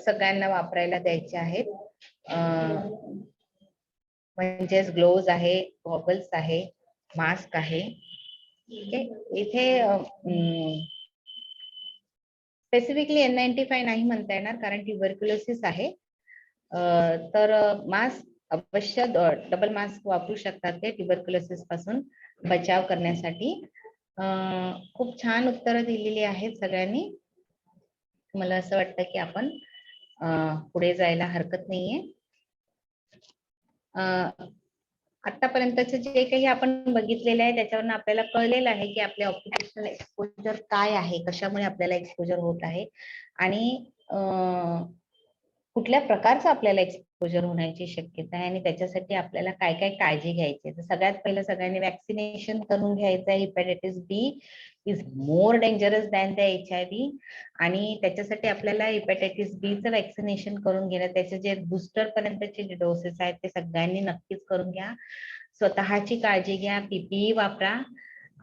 सगळ्यांना वापरायला द्यायचे आहेत. म्हणजेच ग्लोव्ज आहे, गॉगल्स आहे, मास्क आहे. इथे स्पेसिफिकली N95 नाही म्हणता येणार, कारण ट्युबरक्युलोसिस आहे. तर मास्क अवश्य, डबल मास्क वापरू शकतात ते ट्युबरक्युलोसिस पासून बचाव करण्यासाठी. खूप छान उत्तरं दिलेली आहेत सगळ्यांनी. मला असं वाटतं की आपण पुढे जायला हरकत नाहीये. आतापर्यंतचे जे काही आपण बघितलेले आहे त्याच्यावरून आपल्याला कळलेलं आहे की आपले ऑक्युपेशनल एक्सपोजर काय आहे, कशामुळे आपल्याला एक्सपोजर होत आहे आणि कुठल्या प्रकारचं आपल्याला एक्सपोजर होण्याची शक्यता आहे आणि त्याच्यासाठी आपल्याला काय काय काळजी घ्यायची. तर सगळ्यात पहिलं सगळ्यांनी वॅक्सिनेशन करून घ्यायचं आहे. Hepatitis B is more dangerous than the HIV आणि त्याच्यासाठी आपल्याला हेपॅटायटिस B चं वॅक्सिनेशन करून घेणं, त्याचे जे बूस्टर पर्यंतचे जे डोसेस आहेत ते सगळ्यांनी नक्कीच करून घ्या. स्वतःची काळजी घ्या, PPE वापरा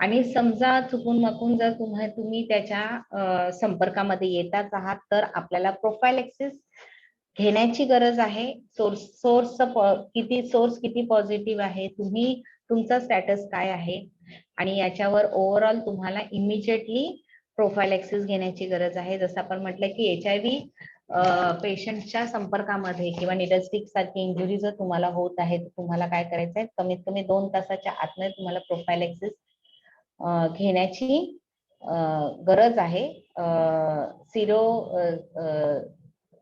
आणि समजा चुकून माकून जर तुम्ही त्याच्या संपर्कामध्ये येताच आहात तर आपल्याला प्रोफायलॅक्सिस घेण्याची गरज आहे. सोर्स किती पॉझिटिव्ह आहे, तुमचा स्टॅटस काय आहे आणि याच्यावर ओव्हरऑल तुम्हाला इमिजिएटली प्रोफायलॅक्सिस घेण्याची गरज आहे. जसं आपण म्हटलं की HIV पेशंटच्या संपर्कामध्ये किंवा निडल स्टिक सारखी इंजुरी जर तुम्हाला होत आहे तर तुम्हाला काय करायचं आहे, कमीत कमी 2 तासाच्या आतमध्ये तुम्हाला प्रोफायलॅक्सिस घेण्याची गरज आहे. सिरो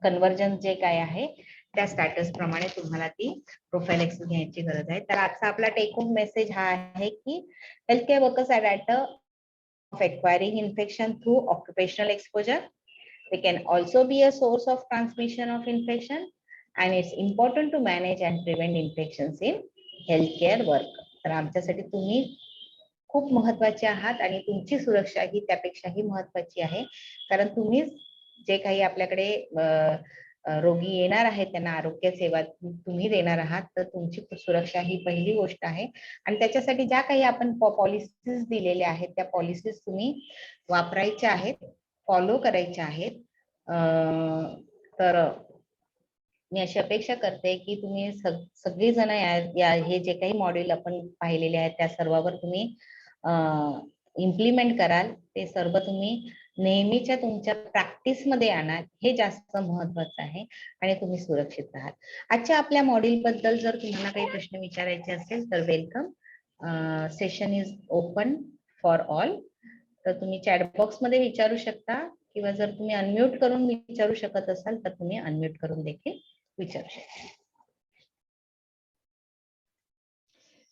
कन्व्हर्जन जे काय आहे त्या स्टॅटस प्रमाणे तुम्हाला ती प्रोफायलॅक्सिस घ्यायची गरज आहे. तर आजचा आपला टेक होम मेसेज हा आहे की healthcare workers are at of acquiring infection through occupational exposure. They can also be a source of transmission of infection and it's important to manage and prevent infections in healthcare work. तर आमच्यासाठी तुम्ही खूप महत्वाचे आहात आणि तुमची सुरक्षा ही त्यापेक्षाही महत्वाची आहे, कारण तुम्ही जे काही आपल्याकडे रोगी येणार आहेत त्यांना आरोग्य सेवा तुम्ही देणार आहात, तर तुमची सुरक्षा ही पहिली गोष्ट आहे. आणि त्याच्यासाठी ज्या काही आपण पॉलिसीज दिलेल्या आहेत त्या पॉलिसीज तुम्ही वापरायच्या आहेत, फॉलो करायच्या आहेत. तर मी अशी अपेक्षा करते की तुम्ही सगळी जण हे जे काही मॉड्यूल आपण पाहिलेले आहेत त्या सर्वावर तुम्ही इम्प्लिमेंट कराल. ते सर्व तुम्ही नेहमीच्या तुमच्या प्रॅक्टिस मध्ये आणा, हे जास्त महत्वाचं आहे आणि तुम्ही सुरक्षित राहाल. आजच्या आपल्या मॉड्यूल बद्दल जर तुम्हाला काही प्रश्न विचारायचे असेल तर welcome. Session is open for all. तर तुम्ही चॅट बॉक्स मध्ये विचारू शकता किंवा जर तुम्ही अनम्यूट करून विचारू शकत असाल तर तुम्ही अनम्यूट करून देखील विचारू शकता.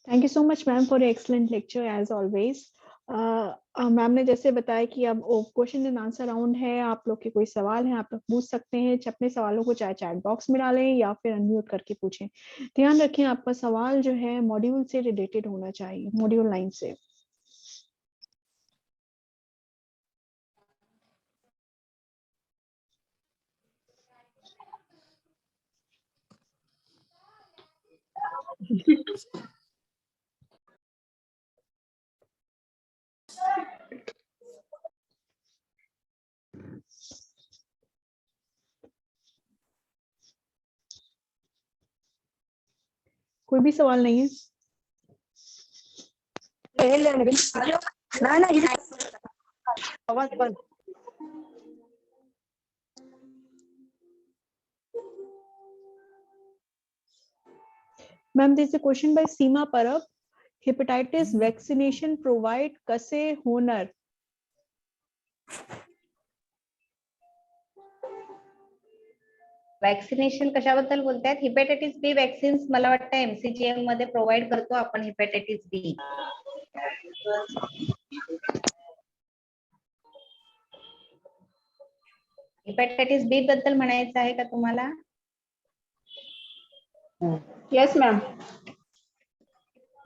Thank you so much ma'am for excellent lecture as always. Ma'am ने जैसे बताया कि अब क्वेश्चन एंड आंसर राउंड है, आप लोग के कोई सवाल है आप लोग पूछ सकते हैं, अपने सवालों को चाहे चैट बॉक्स में डालें या फिर अनम्यूट करके पूछें। ध्यान रखें आपका सवाल जो है मॉड्यूल से रिलेटेड होना चाहिए, मॉड्यूल 9 से। कोई भी सवाल नहीं है? आवाज बंद। Ma'am this a question by Seema Parab, hepatitis vaccination provide कसे होणार? वॅक्सिनेशन कशाबद्दल बोलतायत? हिपॅटायटिस बी वॅक्सिन्स मला वाटतं एमसीजीएम मध्ये प्रोव्हाइड करतो आपण हिपॅटायटिस बी. हिपॅटायटिस बी बद्दल म्हणायचं आहे का तुम्हाला? Yes ma'am.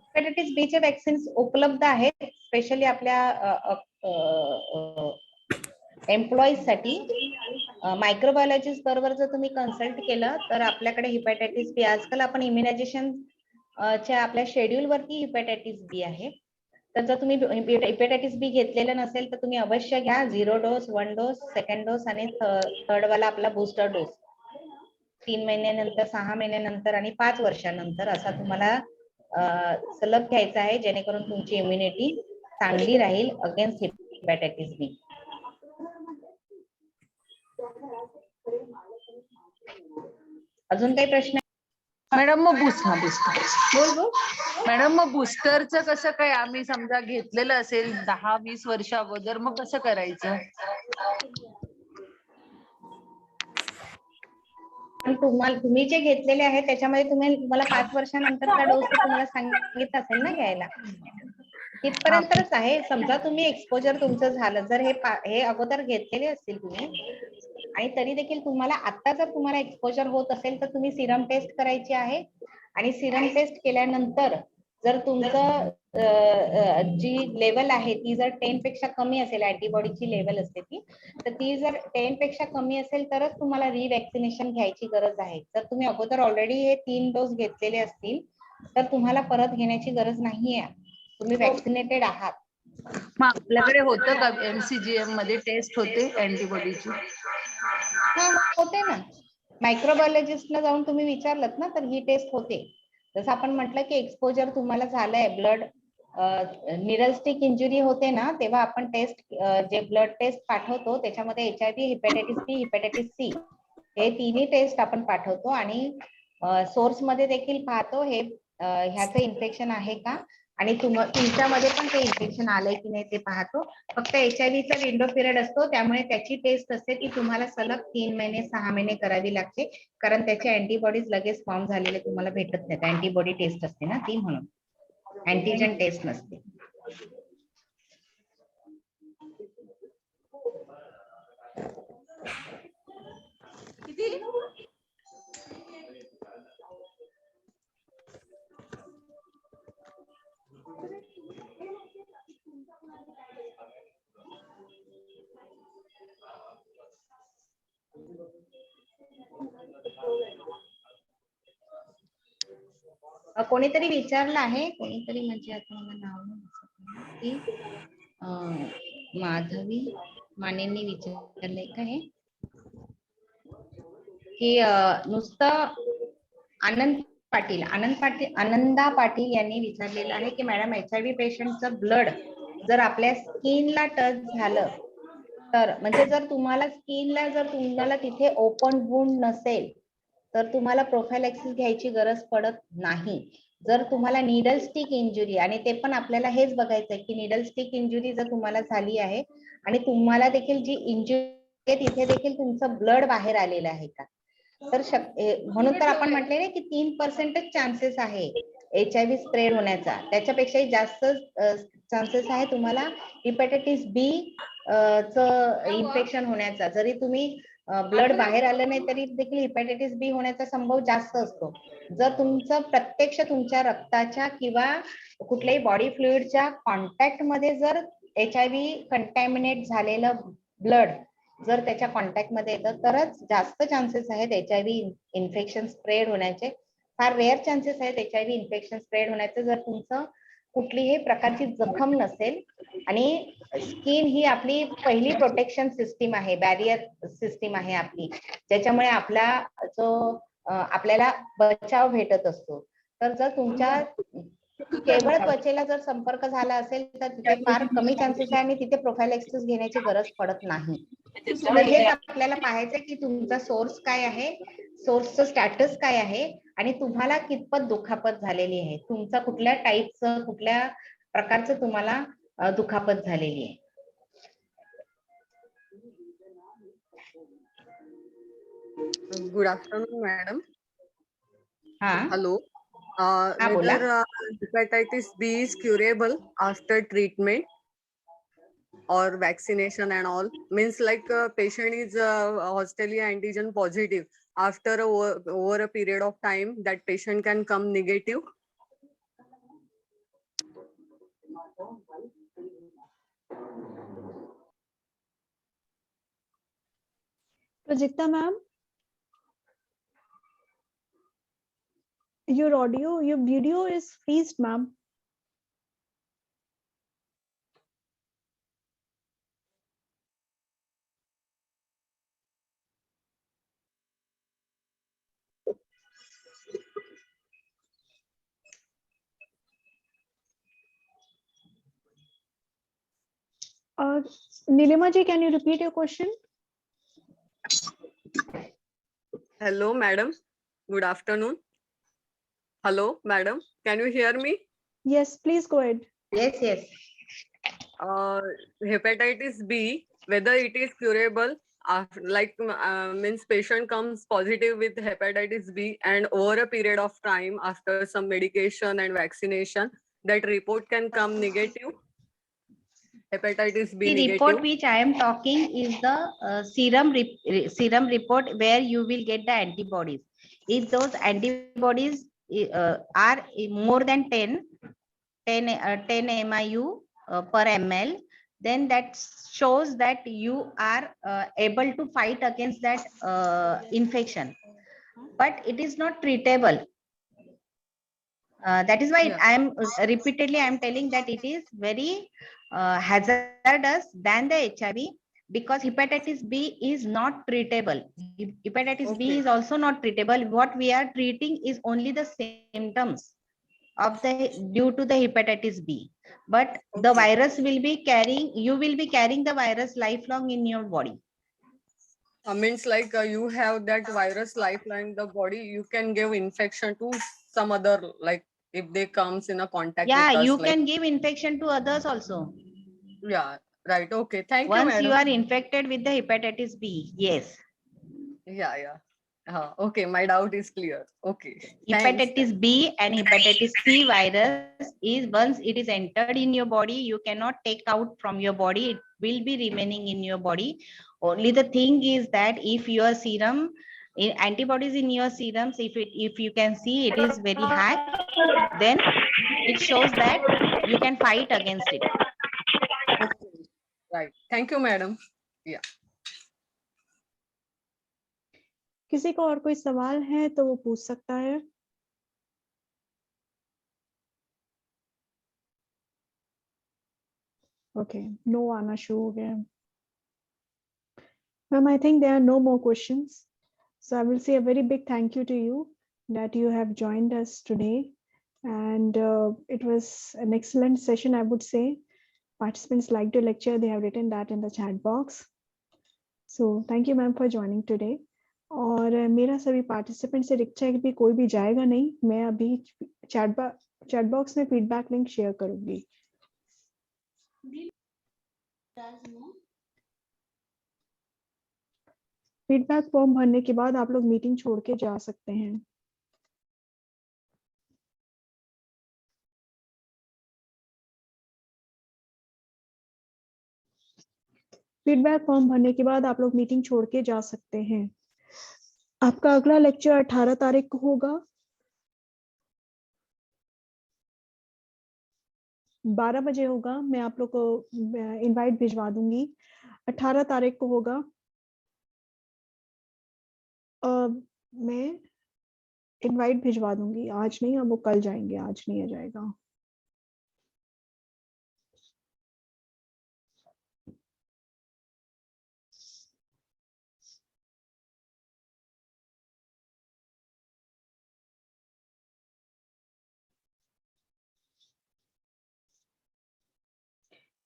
हिपॅटायटिस बी चे वॅक्सिन्स उपलब्ध आहेत स्पेशली आपल्या एम्प्लॉईज साठी. मायक्रोबायोलॉजिस्ट बरोबर जर तुम्ही कन्सल्ट केलं तर आपल्याकडे हिपॅटायटिस बी, आजकाल आपण इम्युनायझेशन च्या आपल्या शेड्यूल वरती हिपॅटायटिस बी आहे. तर जर तुम्ही हिपॅटायटिस बी घेतलेलं नसेल तर तुम्ही अवश्य घ्या. 0 डोस, 1 डोस, सेकंड डोस आणि थर्ड वाला आपला बूस्टर डोस 3 महिन्यानंतर, 6 महिन्यानंतर आणि 5 वर्षानंतर असा तुम्हाला सलग घ्यायचा आहे, जेणेकरून तुमची इम्युनिटी चांगली राहील अगेन्स्ट हिपॅटायटिस बी. अजून काही प्रश्न? मॅडम मग मॅडम मग बूस्टरचं कसं काय, आम्ही समजा घेतलेलं असेल 10-20 वर्ष अगोदर, मग कसं करायचं? तुम्ही जे घेतलेले आहे त्याच्यामध्ये तुम्हाला 5 वर्षानंतरचा डोस तर तुम्हाला सांगितलं असेल ना घ्यायला. तिथपर्यंतच आहे. समजा तुम्ही एक्सपोजर तुमचं झालं, जर हे अगोदर घेतलेले असतील तुम्ही आणि तरी देखील तुम्हाला आता जर तुम्हाला एक्सपोजर होत असेल तर तुम्ही सिरम टेस्ट करायची आहे आणि सिरम टेस्ट केल्यानंतर जर तुमचं जी लेवल आहे ती जर 10 पेक्षा कमी असेल, अँटीबॉडीची लेवल असते ती, तर ती जर 10 पेक्षा कमी असेल तरच तुम्हाला रिवॅक्सिनेशन घ्यायची गरज आहे. जर तुम्ही अगोदर ऑलरेडी हे 3 डोस घेतलेले असतील तर तुम्हाला परत घेण्याची गरज नाहीये, तुम्ही वॅक्सिनेटेड आहात. मग आपल्याकडे होतं का एमसीजीएम मध्ये टेस्ट होते अँटीबॉडीची? होते ना. मायक्रोबायोलॉजिस्टला जाऊन तुम्ही विचारलत ना तर ही टेस्ट होते. जसं आपण म्हटलं की एक्सपोजर तुम्हाला झालंय, ब्लड निरल स्टिक इंजुरी होते ना, तेव्हा आपण टेस्ट जे ब्लड टेस्ट पाठवतो त्याच्यामध्ये HIV, हिपॅटायटिस बी, हिपॅटायटिस सी हे तिन्ही टेस्ट आपण पाठवतो आणि सोर्स मध्ये देखील पाहतो हे ह्याचं इन्फेक्शन आहे का आणि तुमच्यामध्ये पण ते इन्फेक्शन आलंय की नाही ते पाहतो. फक्त HIV चा विंडो पिरियड असतो, त्यामुळे त्याची टेस्ट असते ती तुम्हाला सलग 3 महिने 6 महिने करावी लागते, कारण त्याचे अँटीबॉडीज लगेच फॉर्म झालेले तुम्हाला भेटत नाहीत. अँटीबॉडी टेस्ट असते ना ती, म्हणून अँटीजन टेस्ट नसते. कोणीतरी विचारलं आहे, कोणीतरी म्हणजे आता मला नाव नाही की माधवी मानेंनी विचारलंय का हे, की नुसतं आनंदा पाटील यांनी विचारलेलं आहे की मॅडम HIV पेशंटचं ब्लड जर आपल्या स्किनला टच झालं तर म्हणजे जर तुम्हाला स्किनला जर तुम्हाला तिथे ओपन वुंड नसेल तर तुम्हाला प्रोफायलॅक्सिस घ्यायची गरज पडत नाही. जर तुम्हाला निडल स्टिक इंजुरी, आणि ते पण आपल्याला हेच बघायचं आहे की निडल स्टिक इंजुरी जर तुम्हाला झाली आहे आणि तुम्हाला देखील जी इंजुरी आहे तिथे देखील तुमचं ब्लड बाहेर आलेलं आहे का, तर म्हणून तर आपण म्हटले ना की 3% चान्सेस आहे HIV स्प्रेड होण्याचा. त्याच्यापेक्षाही जास्त चान्सेस आहे तुम्हाला हिपॅटायटिस बी च इन्फेक्शन होण्याचा. जरी तुम्ही ब्लड बाहेर आलं नाही तरी देखील हिपॅटायटिस बी होण्याचा संभव जास्त असतो. जर तुमचं प्रत्यक्ष तुमच्या रक्ताच्या किंवा कुठल्याही बॉडी फ्लुइडच्या कॉन्टॅक्ट मध्ये जर HIV कंटॅमिनेट झालेलं ब्लड जर त्याच्या कॉन्टॅक्ट मध्ये येतं तरच जास्त चान्सेस आहेत HIV इन्फेक्शन स्प्रेड होण्याचे. फार रेअर चान्सेस आहेत HIV इन्फेक्शन स्प्रेड होण्याचे जर तुमचं कुठलीही प्रकारची जखम नसेल. आणि स्किन ही आपली पहिली प्रोटेक्शन सिस्टीम आहे, बॅरियर सिस्टीम आहे आपली, ज्याच्यामुळे आपल्याला बचाव भेटत असतो. तर जर तुमच्या केवळ त्वचेला जर संपर्क झाला असेल तर तिथे फार कमी चान्सेस आहे आणि तिथे प्रोफायलॅक्सिस घेण्याची गरज पडत नाही. तर हेच आपल्याला पाहायचं की तुमचा सोर्स काय आहे, सोर्सचं स्टॅटस काय आहे आणि तुम्हाला कितपत दुखापत झालेली आहे, तुमचा कुठल्या टाईपचं कुठल्या प्रकारचं तुम्हाला दुखापत झालेली आहे. Good afternoon, madam. हा Hello. हा बोला. Whether hepatitis B is curable after treatment or vaccination and all, means like patient is hostile antigen positive, after over a period of time that patient can come negative. Prajakta ma'am, your audio, your video is freezed, ma'am. Nilima ji, can you repeat your question? Hello, madam. Good afternoon. Hello, madam. Can you hear me? Yes, please go ahead. Yes. Hepatitis B, whether it is curable, means patient comes positive with hepatitis B and over a period of time after some medication and vaccination, that report can come negative. Hepatitis B The negative. report which I am talking is the serum report where you will get the antibodies. If those antibodies are more than 10 MIU per ml, then that shows that you are able to fight against that infection. But it is not treatable. That is why Yeah. I am repeatedly telling that it is very hazardous than the HIV, because hepatitis B is not treatable. Hepatitis B Okay. is also not treatable. What we are treating is only the symptoms of due to the hepatitis B. But the Okay. virus will be carrying, you will be carrying the virus lifelong in your body. Means like you have that virus lifeline the body, you can give infection to some other, like if they comes in a contact Yeah, with us. you like, can give infection to others also. yeah, right. Okay. Thank you, Once madam. you are infected with the hepatitis B, yes. Yeah. Okay, my doubt is clear. Okay. Hepatitis Thanks. B and hepatitis C virus is, once it is entered in your body, you cannot take out from your body. It will be remaining in your body. Only the thing is that if your serum, antibodies in your serums, if you can see it is very high, then it shows that you can fight against it. Okay. Right. Thank you, madam. Yeah. किसी को और कोई सवाल है तो वो पूछ सकता है. Okay, no आना शुरू हो गया. Ma'am, I think there are no more questions. So I will say a very big thank you to you that you have joined us today. And it was an excellent session, I would say. Participants liked your lecture. They have written that in the chat box. So thank you ma'am for joining today. और मेरा सभी participant से request है कि भी कोई भी जाएगा नहीं, मैं अभी चैट बॉक्स में फीडबैक लिंक शेयर करूंगी। फीडबैक फॉर्म भरने के बाद आप लोग मीटिंग छोड़ के जा सकते हैं। फीडबैक फॉर्म भरने के बाद आप लोग मीटिंग छोड़ के जा सकते हैं। आपका अगला लेक्चर 18 तारीख को होगा, 12 बजे होगा। मैं आप लोग को इनवाइट भिजवा दूंगी। 18 तारीख को होगा। मैं इनवाइट भिजवा दूंगी, आज नहीं, अब वो कल जाएंगे, आज नहीं आ जाएगा।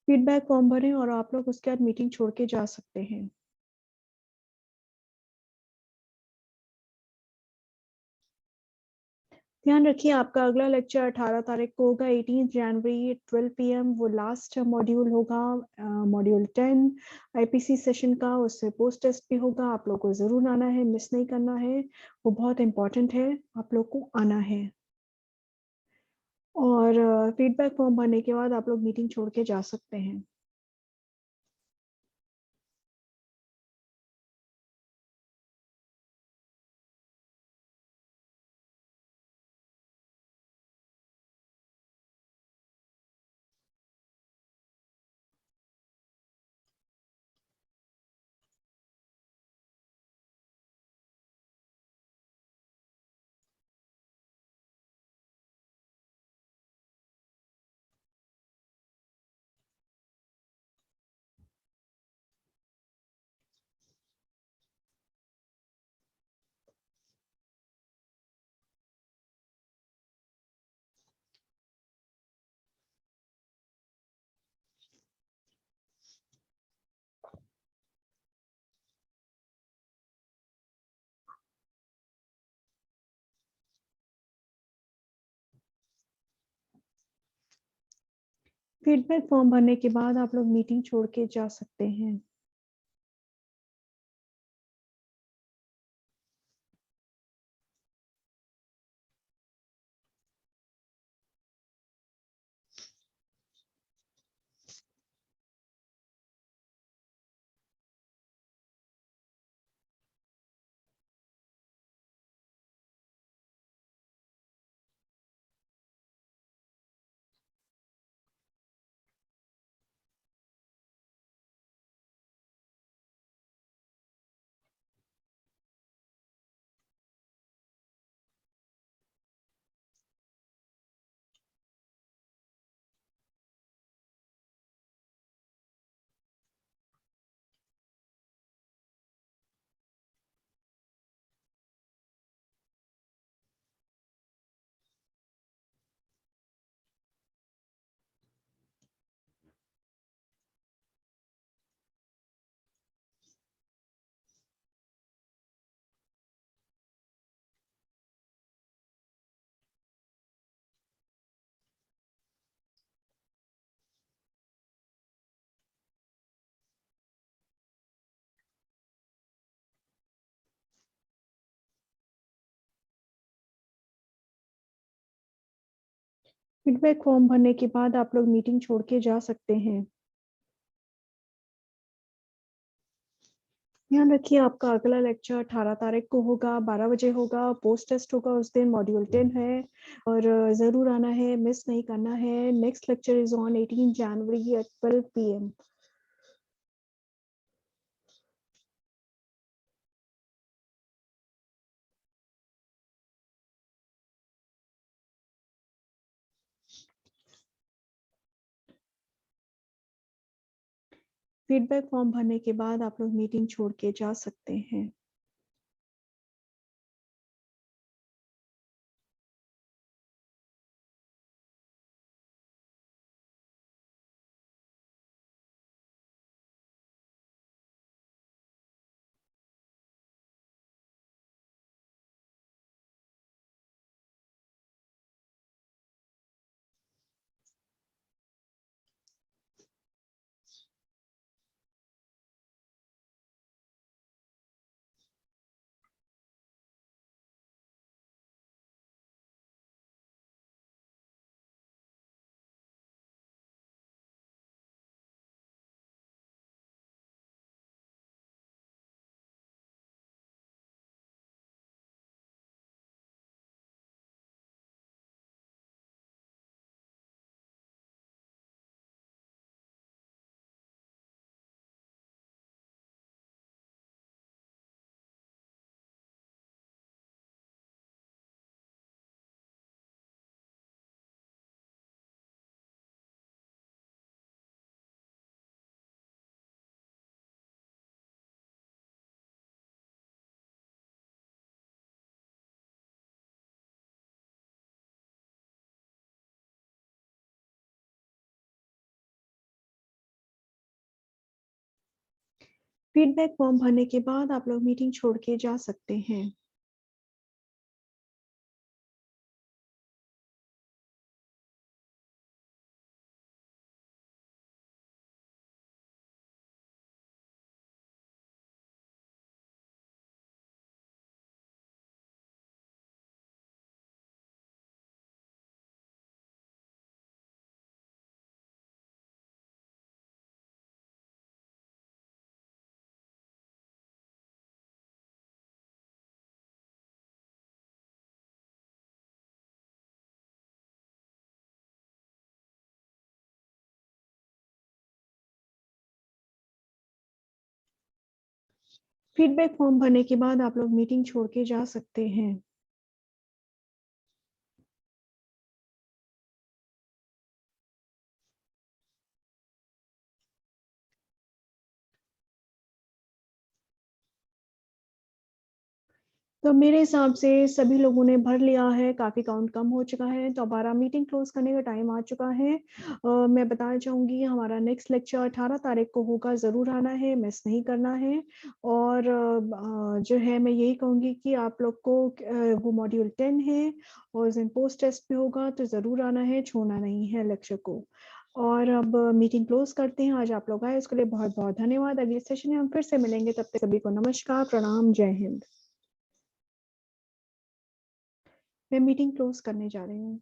फीडबैक फॉर्म भरें और आप लोग उसके बाद मीटिंग छोड़ के जा सकते हैं। ध्यान रखिए, आपका अगला लेक्चर 18 तारीख को होगा, 18 जनवरी 12 PM। वो लास्ट मॉड्यूल होगा, मॉड्यूल 10 आईपीसी सेशन का। उससे पोस्ट टेस्ट भी होगा, आप लोग को जरूर आना है, मिस नहीं करना है, वो बहुत इंपॉर्टेंट है, आप लोग को आना है। और फीडबैक फॉर्म भरने के बाद आप लोग मीटिंग छोड़ के जा सकते हैं। फीडबैक फॉर्म भरने के बाद आप लोग मीटिंग छोड़ के जा सकते हैं। फीडबैक फॉर्म भरने के बाद आप लोग मीटिंग छोड़ के जा सकते हैं। ध्यान रखिए, आपका अगला लेक्चर 18 तारीख को होगा, 12 बजे होगा। पोस्ट टेस्ट होगा उस दिन, मॉड्यूल 10 है, और जरूर आना है, मिस नहीं करना है। Next lecture is on 18 January at 12 PM। Feedback form भरने के बाद आप लोग मीटिंग छोड़ के जा सकते हैं। फीडबैक फॉर्म भरने के बाद आप लोग मीटिंग छोड़ के जा सकते हैं। फीडबैक फॉर्म भरने के बाद आप लोग मीटिंग छोड़ के जा सकते हैं। तो मेरे हिसाब से सभी लोगों ने भर लिया है, काफी काउंट कम हो चुका है, तो हमारा मीटिंग क्लोज करने का टाइम आ चुका है। मैं बताना चाहूंगी हमारा नेक्स्ट लेक्चर 18 तारीख को होगा, जरूर आना है, मिस नहीं करना है। और जो है मैं यही कहूंगी कि आप लोग को वो मॉड्यूल 10 है और उस दिन पोस्ट टेस्ट भी होगा, तो जरूर आना है, छोड़ना नहीं है लेक्चर को। और अब मीटिंग क्लोज करते हैं। आज आप लोग आए उसके लिए बहुत बहुत धन्यवाद। अगले सेशन में हम फिर से मिलेंगे, तब तक सभी को नमस्कार, प्रणाम, जय हिंद। मैं मीटिंग क्लोज करने जा रही हूँ।